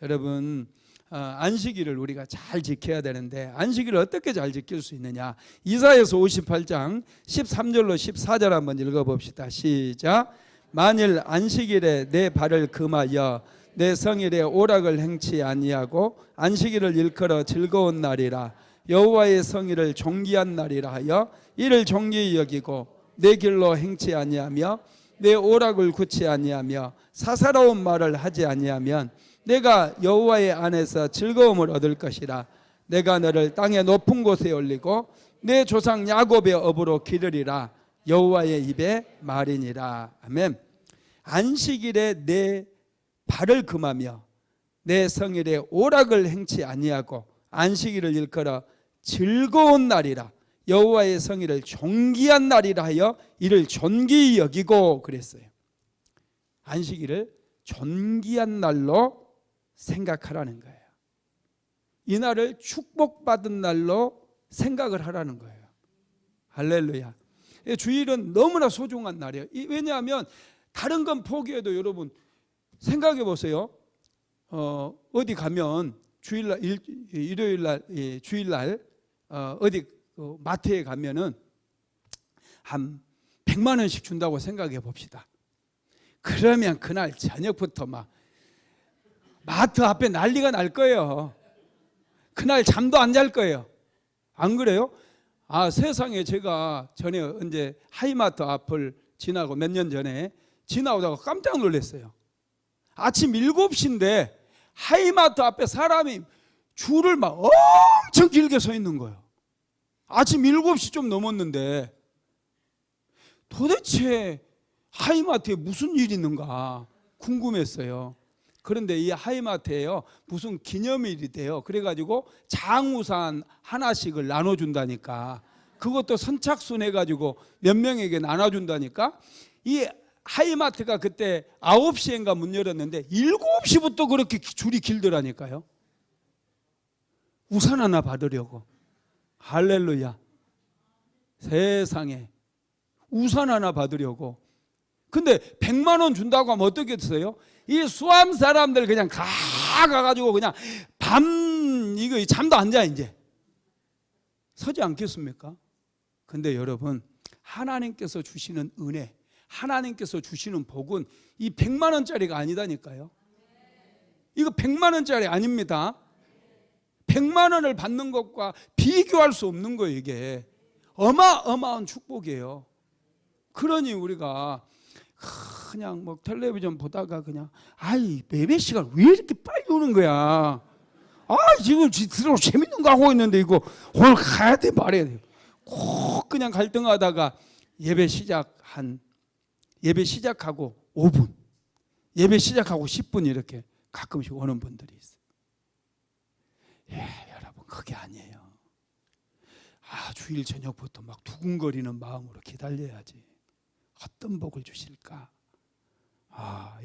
[SPEAKER 1] 여러분 안식일을 우리가 잘 지켜야 되는데 안식일을 어떻게 잘 지킬 수 있느냐? 이사야서 58장 13절로 14절 한번 읽어봅시다. 시작. 만일 안식일에 내 발을 금하여 내 성일에 오락을 행치 아니하고 안식일을 일컬어 즐거운 날이라 여호와의 성일을 존귀한 날이라 하여 이를 존귀히 여기고 내 길로 행치 아니하며 내 오락을 굳지 아니하며 사사로운 말을 하지 아니하면 내가 여호와의 안에서 즐거움을 얻을 것이라. 내가 너를 땅의 높은 곳에 올리고 내 조상 야곱의 업으로 기르리라. 여호와의 입의 말이니라. 아멘. 안식일에 내 발을 금하며 내 성일에 오락을 행치 아니하고 안식일을 일컬어 즐거운 날이라 여호와의 성일을 존귀한 날이라 하여 이를 존귀히 여기고 그랬어요. 안식일을 존귀한 날로 생각하라는 거예요. 이 날을 축복받은 날로 생각을 하라는 거예요. 할렐루야. 주일은 너무나 소중한 날이에요. 왜냐하면 다른 건 포기해도 여러분 생각해 보세요. 어디 가면 주일날 일요일날 주일날 어디 마트에 가면은 한 100만 원씩 준다고 생각해 봅시다. 그러면 그날 저녁부터 막 마트 앞에 난리가 날 거예요. 그날 잠도 안 잘 거예요. 안 그래요? 세상에 제가 전에 언제 하이마트 앞을 지나고 몇 년 전에 지나오다가 깜짝 놀랐어요. 아침 7시인데 하이마트 앞에 사람이 줄을 막 엄청 길게 서 있는 거예요. 아침 7시 좀 넘었는데 도대체 하이마트에 무슨 일이 있는가 궁금했어요. 그런데 이 하이마트에요 무슨 기념일이 돼요. 그래가지고 장우산 하나씩을 나눠준다니까. 그것도 선착순 해가지고 몇 명에게 나눠준다니까. 이 하이마트가 그때 9시인가 문 열었는데 7시부터 그렇게 줄이 길더라니까요. 우산 하나 받으려고. 할렐루야. 세상에 우산 하나 받으려고. 근데 100만 원 준다고 하면 어떻게 됐어요? 이 수암 사람들 그냥 가가지고 그냥 이거 잠도 안 자 이제. 서지 않겠습니까? 근데 여러분 하나님께서 주시는 은혜, 하나님께서 주시는 복은 이 100만 원짜리가 아니다니까요. 이거 100만 원짜리 아닙니다. 100만 원을 받는 것과 비교할 수 없는 거예요. 이게 어마어마한 축복이에요. 그러니 우리가 그냥 뭐 텔레비전 보다가 그냥 예배 시간 왜 이렇게 빨리 오는 거야. 지금 들어 재밌는 거 하고 있는데 이거 오늘 가야 돼 말해야 돼. 꼭 그냥 갈등하다가 예배 시작하고 5분, 예배 시작하고 10분 이렇게 가끔씩 오는 분들이 있어요. 여러분 그게 아니에요. 주일 저녁부터 막 두근거리는 마음으로 기다려야지. 어떤 복을 주실까?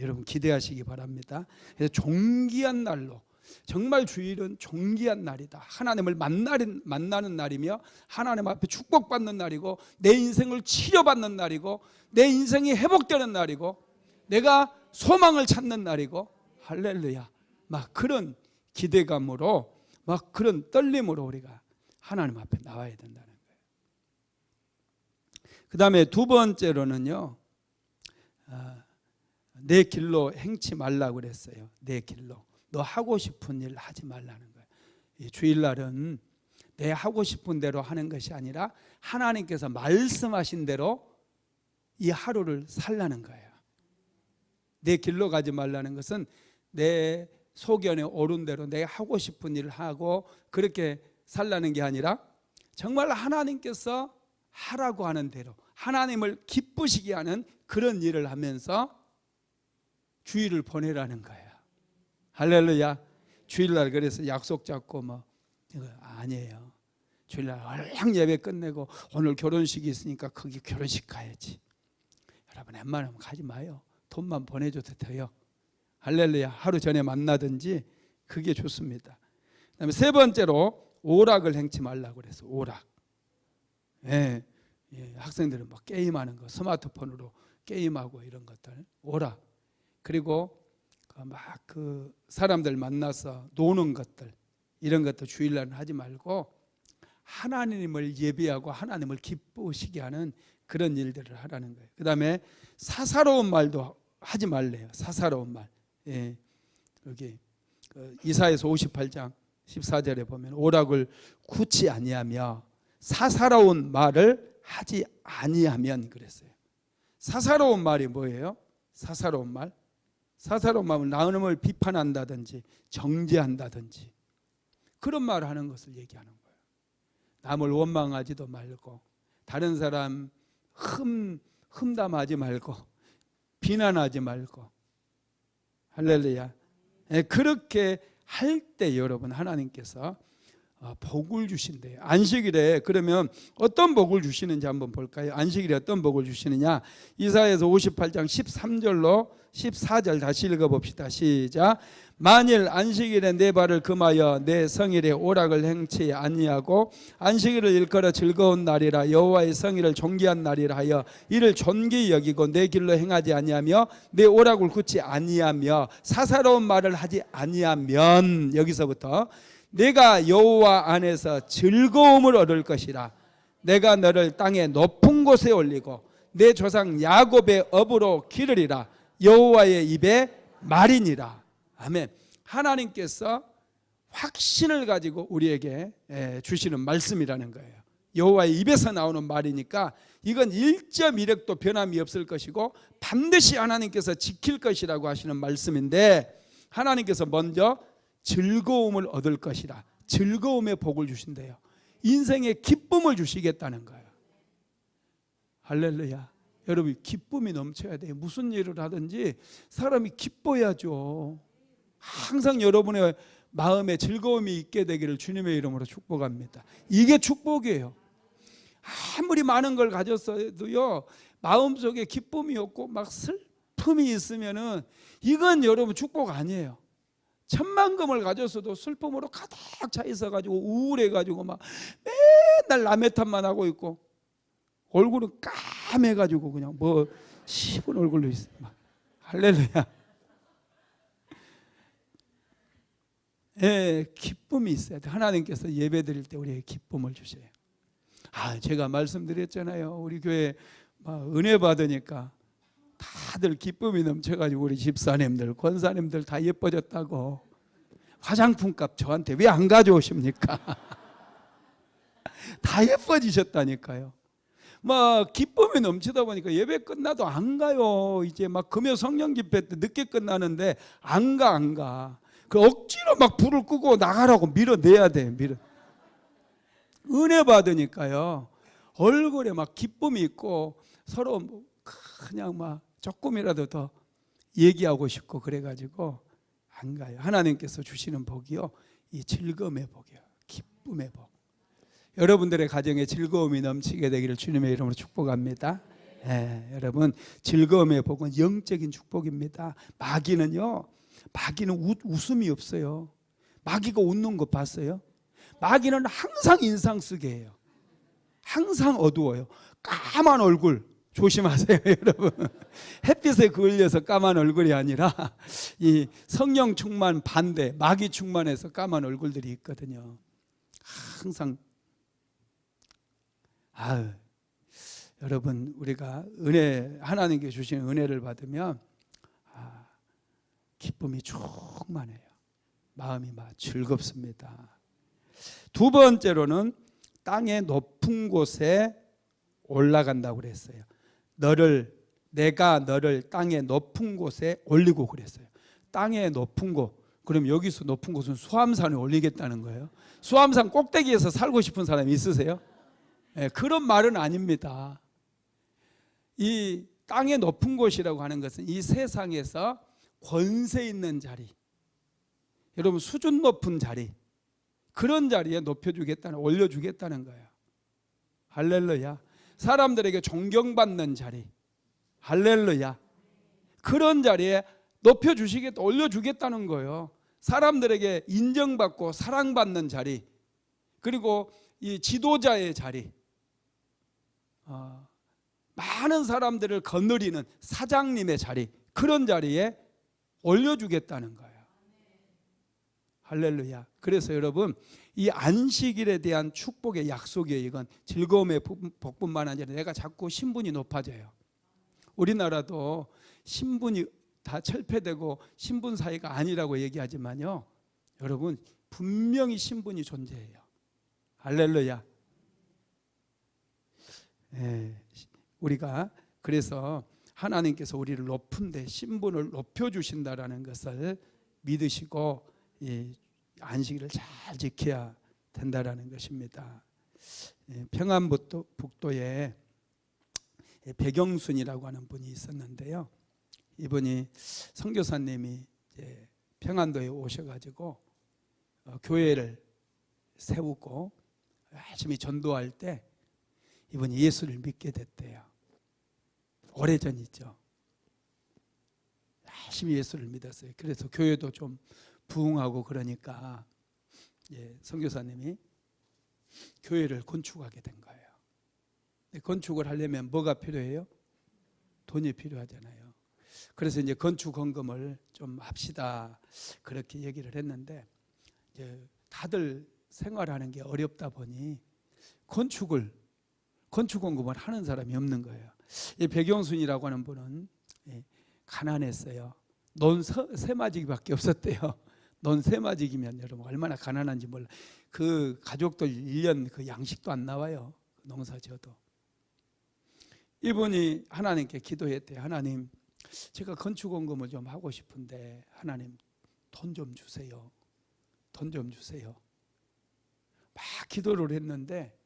[SPEAKER 1] 여러분 기대하시기 바랍니다. 그래서 존귀한 날로, 정말 주일은 존귀한 날이다. 하나님을 만나는 날이며 하나님 앞에 축복받는 날이고 내 인생을 치료받는 날이고 내 인생이 회복되는 날이고 내가 소망을 찾는 날이고 할렐루야. 막 그런 기대감으로 막 그런 떨림으로 우리가 하나님 앞에 나와야 된다는 거예요. 그 다음에 두 번째로는요, 내 길로 행치 말라고 그랬어요. 내 길로. 너 하고 싶은 일 하지 말라는 거예요. 이 주일날은 내 하고 싶은 대로 하는 것이 아니라 하나님께서 말씀하신 대로 이 하루를 살라는 거예요. 내 길로 가지 말라는 것은 내 소견에 오른 대로 내가 하고 싶은 일을 하고 그렇게 살라는 게 아니라 정말 하나님께서 하라고 하는 대로 하나님을 기쁘시게 하는 그런 일을 하면서 주일을 보내라는 거예요. 할렐루야. 주일날 그래서 약속 잡고 뭐 이거 아니에요. 주일날 얼른 예배 끝내고 오늘 결혼식이 있으니까 거기 결혼식 가야지. 여러분 웬만하면 가지 마요. 돈만 보내줘도 돼요. 할렐루야. 하루 전에 만나든지 그게 좋습니다. 그다음에 세 번째로 오락을 행치 말라고 그래서 오락. 예, 학생들은 막 게임하는 거 스마트폰으로 게임하고 이런 것들 오락. 그리고 막 그 사람들 만나서 노는 것들 이런 것도 주일날은 하지 말고 하나님을 예배하고 하나님을 기쁘시게 하는 그런 일들을 하라는 거예요. 그다음에 사사로운 말도 하지 말래요. 사사로운 말. 예, 여기 이사야서 58장 14절에 보면 오락을 굳이 아니하며 사사로운 말을 하지 아니하면 그랬어요. 사사로운 말이 뭐예요? 사사로운 말? 사사로운 말은 남을 비판한다든지 정죄한다든지 그런 말을 하는 것을 얘기하는 거예요. 남을 원망하지도 말고 다른 사람 흠담하지 말고 비난하지 말고 할렐루야. 그렇게 할 때 여러분 하나님께서 복을 주신대요. 안식일에 그러면 어떤 복을 주시는지 한번 볼까요? 안식일에 어떤 복을 주시느냐? 이사야서 58장 13절로 14절 다시 읽어봅시다. 시작. 만일 안식일에 내 발을 금하여 내 성일에 오락을 행치 아니하고 안식일을 일컬어 즐거운 날이라 여호와의 성일을 존귀한 날이라 하여 이를 존귀히 여기고 내 길로 행하지 아니하며 내 오락을 굳지 아니하며 사사로운 말을 하지 아니하면 여기서부터 내가 여호와 안에서 즐거움을 얻을 것이라 내가 너를 땅의 높은 곳에 올리고 내 조상 야곱의 업으로 기르리라 여호와의 입에 말이니라. 아멘. 하나님께서 확신을 가지고 우리에게 주시는 말씀이라는 거예요. 여호와의 입에서 나오는 말이니까 이건 1.1획도 변함이 없을 것이고 반드시 하나님께서 지킬 것이라고 하시는 말씀인데 하나님께서 먼저 즐거움을 얻을 것이라 즐거움의 복을 주신대요. 인생의 기쁨을 주시겠다는 거예요. 할렐루야. 여러분 기쁨이 넘쳐야 돼요. 무슨 일을 하든지 사람이 기뻐야죠. 항상 여러분의 마음에 즐거움이 있게 되기를 주님의 이름으로 축복합니다. 이게 축복이에요. 아무리 많은 걸 가졌어도요 마음속에 기쁨이 없고 막 슬픔이 있으면은 이건 여러분 축복 아니에요. 천만금을 가졌어도 슬픔으로 가득 차 있어가지고 우울해가지고 막 맨날 남의 탓만 하고 있고 얼굴은 까매가지고 그냥 뭐 씹은 얼굴로 있어. 할렐루야. 기쁨이 있어야 돼. 하나님께서 예배 드릴 때 우리에게 기쁨을 주셔요. 제가 말씀드렸잖아요. 우리 교회 은혜 받으니까 다들 기쁨이 넘쳐가지고 우리 집사님들, 권사님들 다 예뻐졌다고. 화장품값 저한테 왜 안 가져오십니까? 다 예뻐지셨다니까요. 기쁨이 넘치다 보니까 예배 끝나도 안 가요. 이제 금요 성령 집회 때 늦게 끝나는데 안 가. 그 억지로 불을 끄고 나가라고 밀어내야 돼. 은혜 받으니까요. 얼굴에 기쁨이 있고 서로 그냥 조금이라도 더 얘기하고 싶고 그래가지고 안 가요. 하나님께서 주시는 복이요, 이 즐거움의 복이요, 기쁨의 복. 여러분들의 가정에 즐거움이 넘치게 되기를 주님의 이름으로 축복합니다. 여러분 즐거움의 복은 영적인 축복입니다. 마귀는 웃음이 없어요. 마귀가 웃는 거 봤어요? 마귀는 항상 인상 쓰게 해요. 항상 어두워요. 까만 얼굴 조심하세요, 여러분. 햇빛에 그을려서 까만 얼굴이 아니라 이 성령 충만 반대, 마귀 충만해서 까만 얼굴들이 있거든요. 항상 여러분 우리가 하나님께 주시는 은혜를 받으면 기쁨이 충만해요. 마음이 즐겁습니다. 두 번째로는 땅의 높은 곳에 올라간다고 그랬어요. 내가 너를 땅의 높은 곳에 올리고 그랬어요. 땅의 높은 곳. 그럼 여기서 높은 곳은 수암산에 올리겠다는 거예요. 수암산 꼭대기에서 살고 싶은 사람이 있으세요? 네, 그런 말은 아닙니다. 이 땅의 높은 곳이라고 하는 것은 이 세상에서 권세 있는 자리, 여러분 수준 높은 자리, 그런 자리에 높여주겠다는, 올려주겠다는 거예요. 할렐루야. 사람들에게 존경받는 자리, 할렐루야. 그런 자리에 높여주시겠다, 올려주겠다는 거예요. 사람들에게 인정받고 사랑받는 자리, 그리고 이 지도자의 자리, 많은 사람들을 거느리는 사장님의 자리, 그런 자리에 올려주겠다는 거예요. 할렐루야. 그래서 여러분, 이 안식일에 대한 축복의 약속이에요. 이건 즐거움의 복뿐만 아니라 내가 자꾸 신분이 높아져요. 우리나라도 신분이 다 철폐되고 신분 사회가 아니라고 얘기하지만요, 여러분 분명히 신분이 존재해요. 할렐루야. 우리가 그래서 하나님께서 우리를 높은데 신분을 높여주신다라는 것을 믿으시고 이 안식일을 잘 지켜야 된다라는 것입니다. 평안북도에 백영순이라고 하는 분이 있었는데요, 이분이 선교사님이 평안도에 오셔가지고 교회를 세우고 열심히 전도할 때 이분이 예수를 믿게 됐대요. 오래전이죠. 열심히 예수를 믿었어요. 그래서 교회도 좀 부흥하고 그러니까 선교사님이 교회를 건축하게 된 거예요. 건축을 하려면 뭐가 필요해요? 돈이 필요하잖아요. 그래서 이제 건축 헌금을 좀 합시다, 그렇게 얘기를 했는데, 이제 다들 생활하는 게 어렵다 보니 건축 헌금을 하는 사람이 없는 거예요. 이 백영순이라고 하는 분은 가난했어요. 논 세마지기밖에 없었대요. 논 세마지기면 여러분 얼마나 가난한지 몰라. 그 가족들 1년 그 양식도 안 나와요. 농사 지어도. 이분이 하나님께 기도했대요. 하나님, 제가 건축 헌금을 좀 하고 싶은데 하나님 돈 좀 주세요. 돈 좀 주세요. 막 기도를 했는데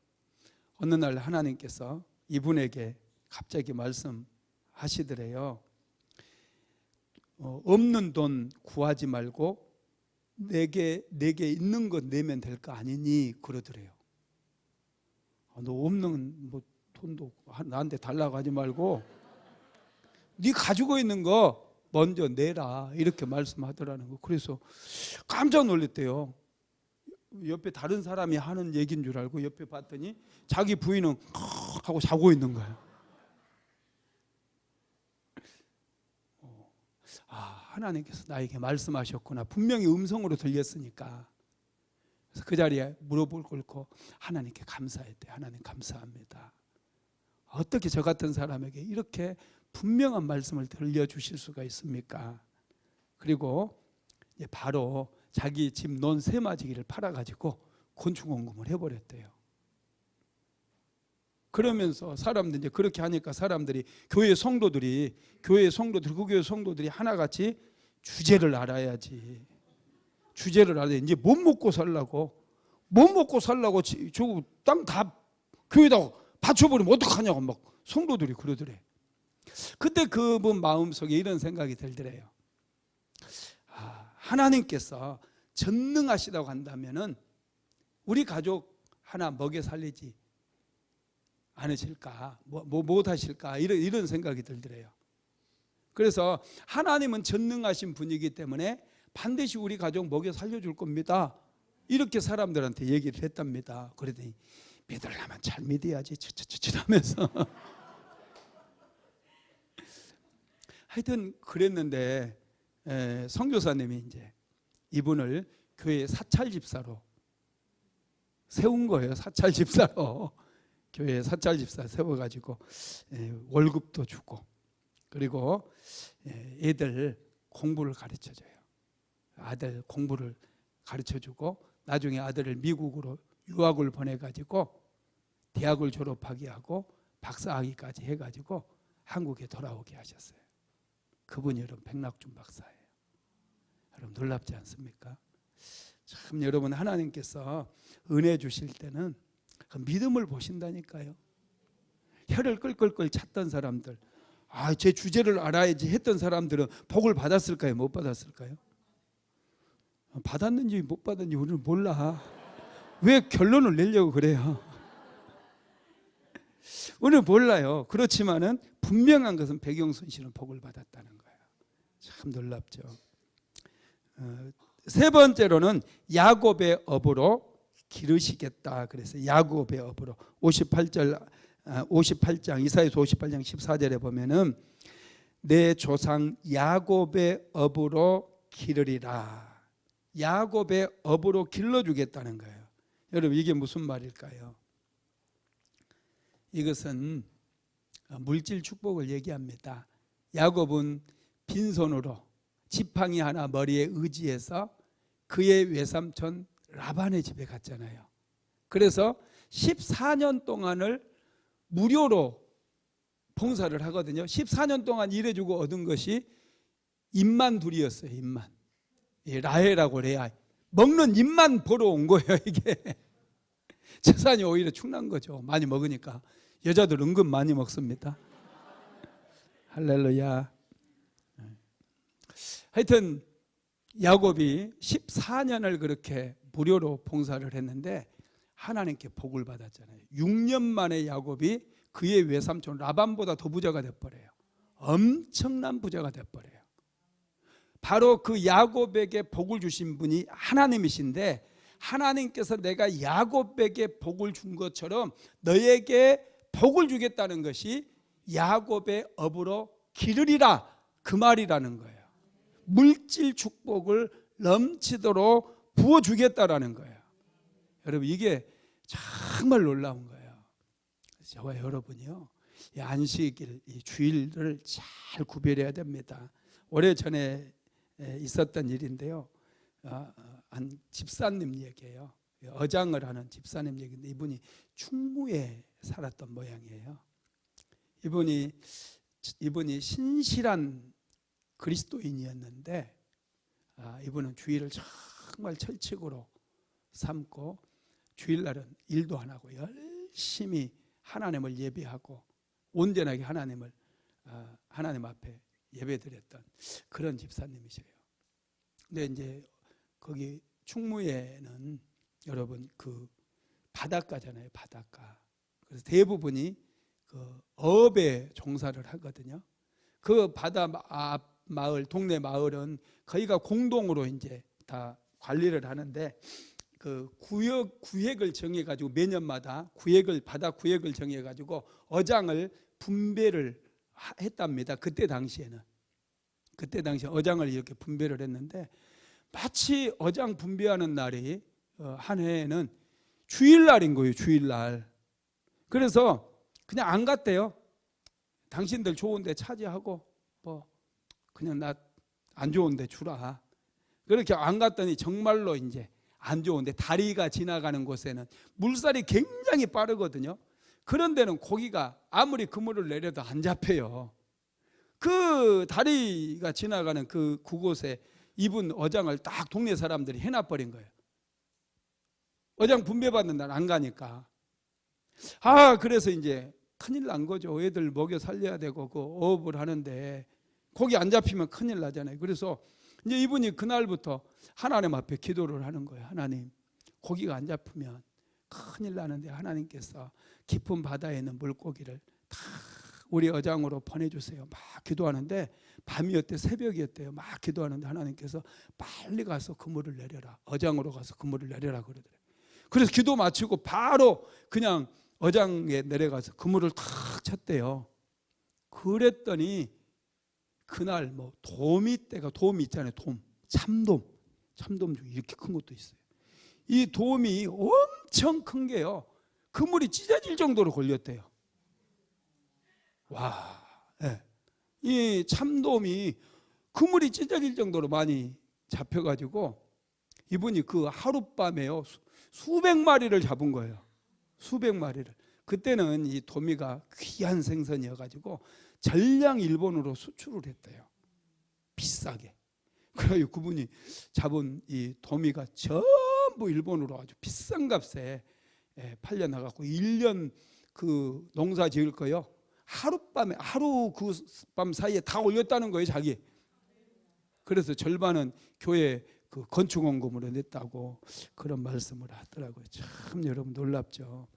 [SPEAKER 1] 어느 날 하나님께서 이분에게 갑자기 말씀하시더래요. 없는 돈 구하지 말고 내게 있는 것 내면 될 거 아니니, 그러더래요. 너 없는 뭐 돈도 나한테 달라고 하지 말고 네 가지고 있는 거 먼저 내라, 이렇게 말씀하더라는 거. 그래서 깜짝 놀랐대요. 옆에 다른 사람이 하는 얘기인 줄 알고 옆에 봤더니 자기 부인은 하고 자고 있는 거예요. 하나님께서 나에게 말씀하셨구나. 분명히 음성으로 들렸으니까. 그래서 그 자리에 무릎을 꿇고 하나님께 감사했대요. 하나님 감사합니다. 어떻게 저 같은 사람에게 이렇게 분명한 말씀을 들려주실 수가 있습니까? 그리고 바로 자기 집 논 세마지기를 팔아가지고 건축헌금을 해버렸대요. 그러면서 사람들이 이제 그렇게 하니까 사람들이 그 교회 성도들이 하나같이 주제를 알아야지. 주제를 알아야 이제 못 먹고 살라고 저 땅 다 교회에다가 바쳐버리면 어떡하냐고 막 성도들이 그러더래. 그때 그분 마음속에 이런 생각이 들더래요. 하나님께서 전능하시다고 한다면은 우리 가족 하나 먹여 살리지 않으실까? 못 하실까? 이런 생각이 들더래요. 그래서 하나님은 전능하신 분이기 때문에 반드시 우리 가족 먹여 살려줄 겁니다. 이렇게 사람들한테 얘기를 했답니다. 그러더니 믿으려면 잘 믿어야지 하면서 하여튼 그랬는데 선교사님이 이제 이분을 교회 사찰 집사로 세운 거예요. 사찰 집사로. 교회에 사찰 집사 세워가지고 월급도 주고, 그리고 애들 공부를 가르쳐줘요. 아들 공부를 가르쳐주고 나중에 아들을 미국으로 유학을 보내가지고 대학을 졸업하게 하고 박사학위까지 해가지고 한국에 돌아오게 하셨어요. 그분이 여러분 백낙준 박사예요. 여러분 놀랍지 않습니까? 참 여러분 하나님께서 은혜 주실 때는 그 믿음을 보신다니까요. 혀를 끌끌끌 찼던 사람들, 제 주제를 알아야지 했던 사람들은 복을 받았을까요? 못 받았을까요? 받았는지 못 받았는지 우리는 몰라. 왜 결론을 내려고 그래요? 우리는 몰라요. 그렇지만은 분명한 것은 백영순 씨는 복을 받았다는 거예요. 참 놀랍죠. 세 번째로는 야곱의 업으로 기르시겠다. 그래서 야곱의 업으로 58장 이사야서 58장 14절에 보면은 내 조상 야곱의 업으로 기르리라. 야곱의 업으로 길러주겠다는 거예요. 여러분 이게 무슨 말일까요? 이것은 물질 축복을 얘기합니다. 야곱은 빈손으로 지팡이 하나 머리에 의지해서 그의 외삼촌 라반의 집에 갔잖아요. 그래서 14년 동안을 무료로 봉사를 하거든요. 14년 동안 일해주고 얻은 것이 입만 둘이었어요. 입만. 라헬하고 레아. 먹는 입만 보러 온 거예요. 이게 재산이 오히려 충난 거죠. 많이 먹으니까. 여자들 은근 많이 먹습니다. 할렐루야. 하여튼 야곱이 14년을 그렇게 무료로 봉사를 했는데 하나님께 복을 받았잖아요. 6년 만에 야곱이 그의 외삼촌 라반보다 더 부자가 돼버려요. 엄청난 부자가 돼버려요. 바로 그 야곱에게 복을 주신 분이 하나님이신데 하나님께서 내가 야곱에게 복을 준 것처럼 너에게 복을 주겠다는 것이 야곱의 업으로 기르리라 그 말이라는 거예요. 물질 축복을 넘치도록 부어주겠다라는 거예요. 여러분 이게 정말 놀라운 거예요. 저와 여러분이요, 이 안식일, 이 주일을 잘 구별해야 됩니다. 오래전에 있었던 일인데요. 한 집사님 얘기예요. 어장을 하는 집사님 얘기인데 이분이 충무에 살았던 모양이에요. 이분이 신실한 그리스도인이었는데 이분은 주일을 정말 철칙으로 삼고 주일날은 일도 안 하고 열심히 하나님을 예배하고 온전하게 하나님 앞에 예배드렸던 그런 집사님이세요. 근데 이제 거기 충무에는 여러분 그 바닷가잖아요. 바닷가. 그래서 대부분이 그 어업에 종사를 하거든요. 그 바다 마을, 동네 마을은 거기가 공동으로 이제 다 관리를 하는데 그 구획을 정해가지고 매년마다 바다 구획을 정해가지고 어장을 분배를 했답니다. 그때 당시에 어장을 이렇게 분배를 했는데 마치 어장 분배하는 날이 한 해에는 주일날인 거예요. 주일날. 그래서 그냥 안 갔대요. 당신들 좋은데 차지하고 뭐 그냥 나 안 좋은데 주라. 그렇게 안 갔더니 정말로 이제 안 좋은데 다리가 지나가는 곳에는 물살이 굉장히 빠르거든요. 그런 데는 고기가 아무리 그물을 내려도 안 잡혀요. 그 다리가 지나가는 그곳에 이분 어장을 딱 동네 사람들이 해놔버린 거예요. 어장 분배받는 날 안 가니까. 그래서 이제 큰일 난 거죠. 애들 먹여 살려야 되고 그 어업을 하는데 고기 안 잡히면 큰일 나잖아요. 그래서 이제 이분이 그날부터 하나님 앞에 기도를 하는 거예요. 하나님, 고기가 안 잡히면 큰일 나는데 하나님께서 깊은 바다에 있는 물고기를 다 우리 어장으로 보내주세요. 막 기도하는데 밤이었대, 새벽이었대요. 막 기도하는데 하나님께서 빨리 가서 그물을 내려라. 어장으로 가서 그물을 내려라 그러더래요. 그래서 기도 마치고 바로 그냥 어장에 내려가서 그물을 탁 쳤대요. 그랬더니 그날 뭐 돔 있잖아요. 참돔 중에 이렇게 큰 것도 있어요. 이 돔이 엄청 큰 게요, 그물이 찢어질 정도로 걸렸대요. 와, 네. 이 참돔이 그물이 찢어질 정도로 많이 잡혀가지고 이분이 그 하룻밤에요 수백 마리를 잡은 거예요. 수백 마리를. 그때는 이 도미가 귀한 생선이어가지고 전량 일본으로 수출을 했대요. 비싸게. 그래서 그분이 잡은 이 도미가 전부 일본으로 아주 비싼 값에 팔려나가고 1년 그 농사 지을 거요. 하룻밤에 하루 그 밤 사이에 다 올렸다는 거예요, 자기. 그래서 절반은 교회 그 건축원금으로 냈다고 그런 말씀을 하더라고요. 참 여러분 놀랍죠.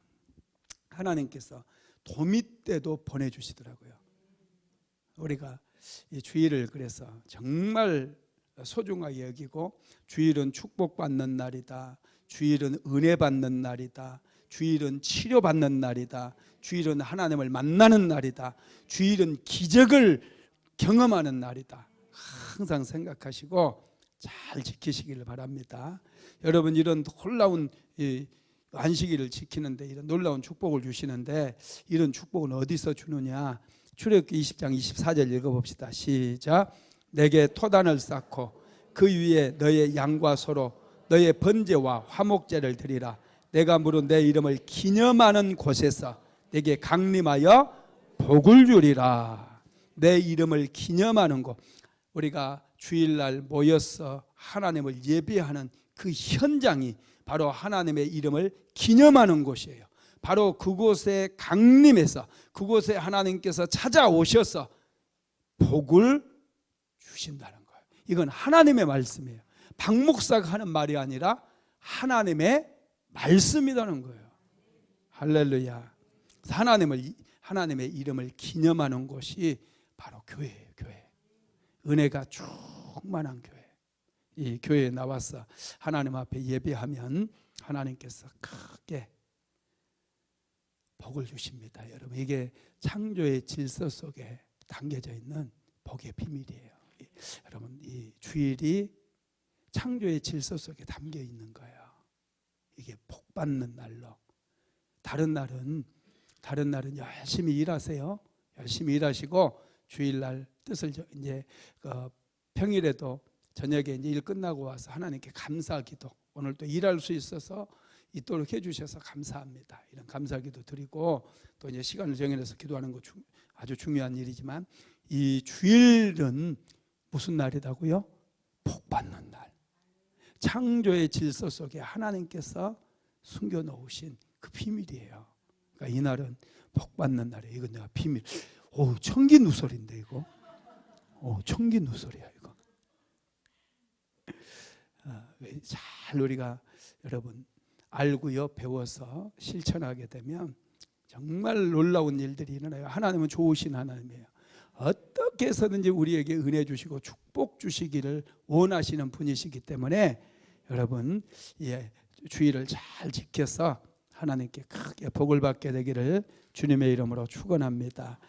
[SPEAKER 1] 하나님께서 도미 때도 보내주시더라고요. 우리가 이 주일을 그래서 정말 소중하게 여기고, 주일은 축복받는 날이다, 주일은 은혜 받는 날이다, 주일은 치료받는 날이다, 주일은 하나님을 만나는 날이다, 주일은 기적을 경험하는 날이다, 항상 생각하시고 잘 지키시기를 바랍니다. 여러분, 이런 놀라운 안식일을 지키는데 이런 놀라운 축복을 주시는데, 이런 축복은 어디서 주느냐? 출애굽기 20장 24절 읽어봅시다. 시작. 내게 토단을 쌓고 그 위에 너의 양과 소로 너의 번제와 화목제를 드리라. 내가 물은 내 이름을 기념하는 곳에서 내게 강림하여 복을 주리라. 내 이름을 기념하는 곳, 우리가 주일날 모여서 하나님을 예배하는 그 현장이 바로 하나님의 이름을 기념하는 곳이에요. 바로 그곳에 강림해서 그곳에 하나님께서 찾아오셔서 복을 주신다는 거예요. 이건 하나님의 말씀이에요. 박 목사가 하는 말이 아니라 하나님의 말씀이라는 거예요. 할렐루야. 하나님의 이름을 기념하는 곳이 바로 교회예요. 교회. 은혜가 충만한 교회. 이 교회에 나와서 하나님 앞에 예배하면 하나님께서 크게 복을 주십니다. 여러분, 이게 창조의 질서 속에 담겨져 있는 복의 비밀이에요. 여러분, 이 주일이 창조의 질서 속에 담겨 있는 거예요. 이게 복 받는 날로. 다른 날은 열심히 일하세요. 열심히 일하시고 주일날 뜻을 이제 평일에도 저녁에 이제 일 끝나고 와서 하나님께 감사기도, 오늘 또 일할 수 있어서 있도록 해주셔서 감사합니다. 이런 감사기도 드리고, 또 이제 시간을 정해서 기도하는 거 아주 중요한 일이지만, 이 주일은 무슨 날이라고요? 복 받는 날. 창조의 질서 속에 하나님께서 숨겨 놓으신 그 비밀이에요. 그러니까 이 날은 복 받는 날이에요. 이건 내가 비밀. 오, 청기 누설인데 이거. 청기 누설이야 이거. 잘 우리가 여러분 알고요, 배워서 실천하게 되면 정말 놀라운 일들이 일어나요. 하나님은 좋으신 하나님이에요. 어떻게 해서든지 우리에게 은혜 주시고 축복 주시기를 원하시는 분이시기 때문에 여러분, 주의를 잘 지켜서 하나님께 크게 복을 받게 되기를 주님의 이름으로 축원합니다.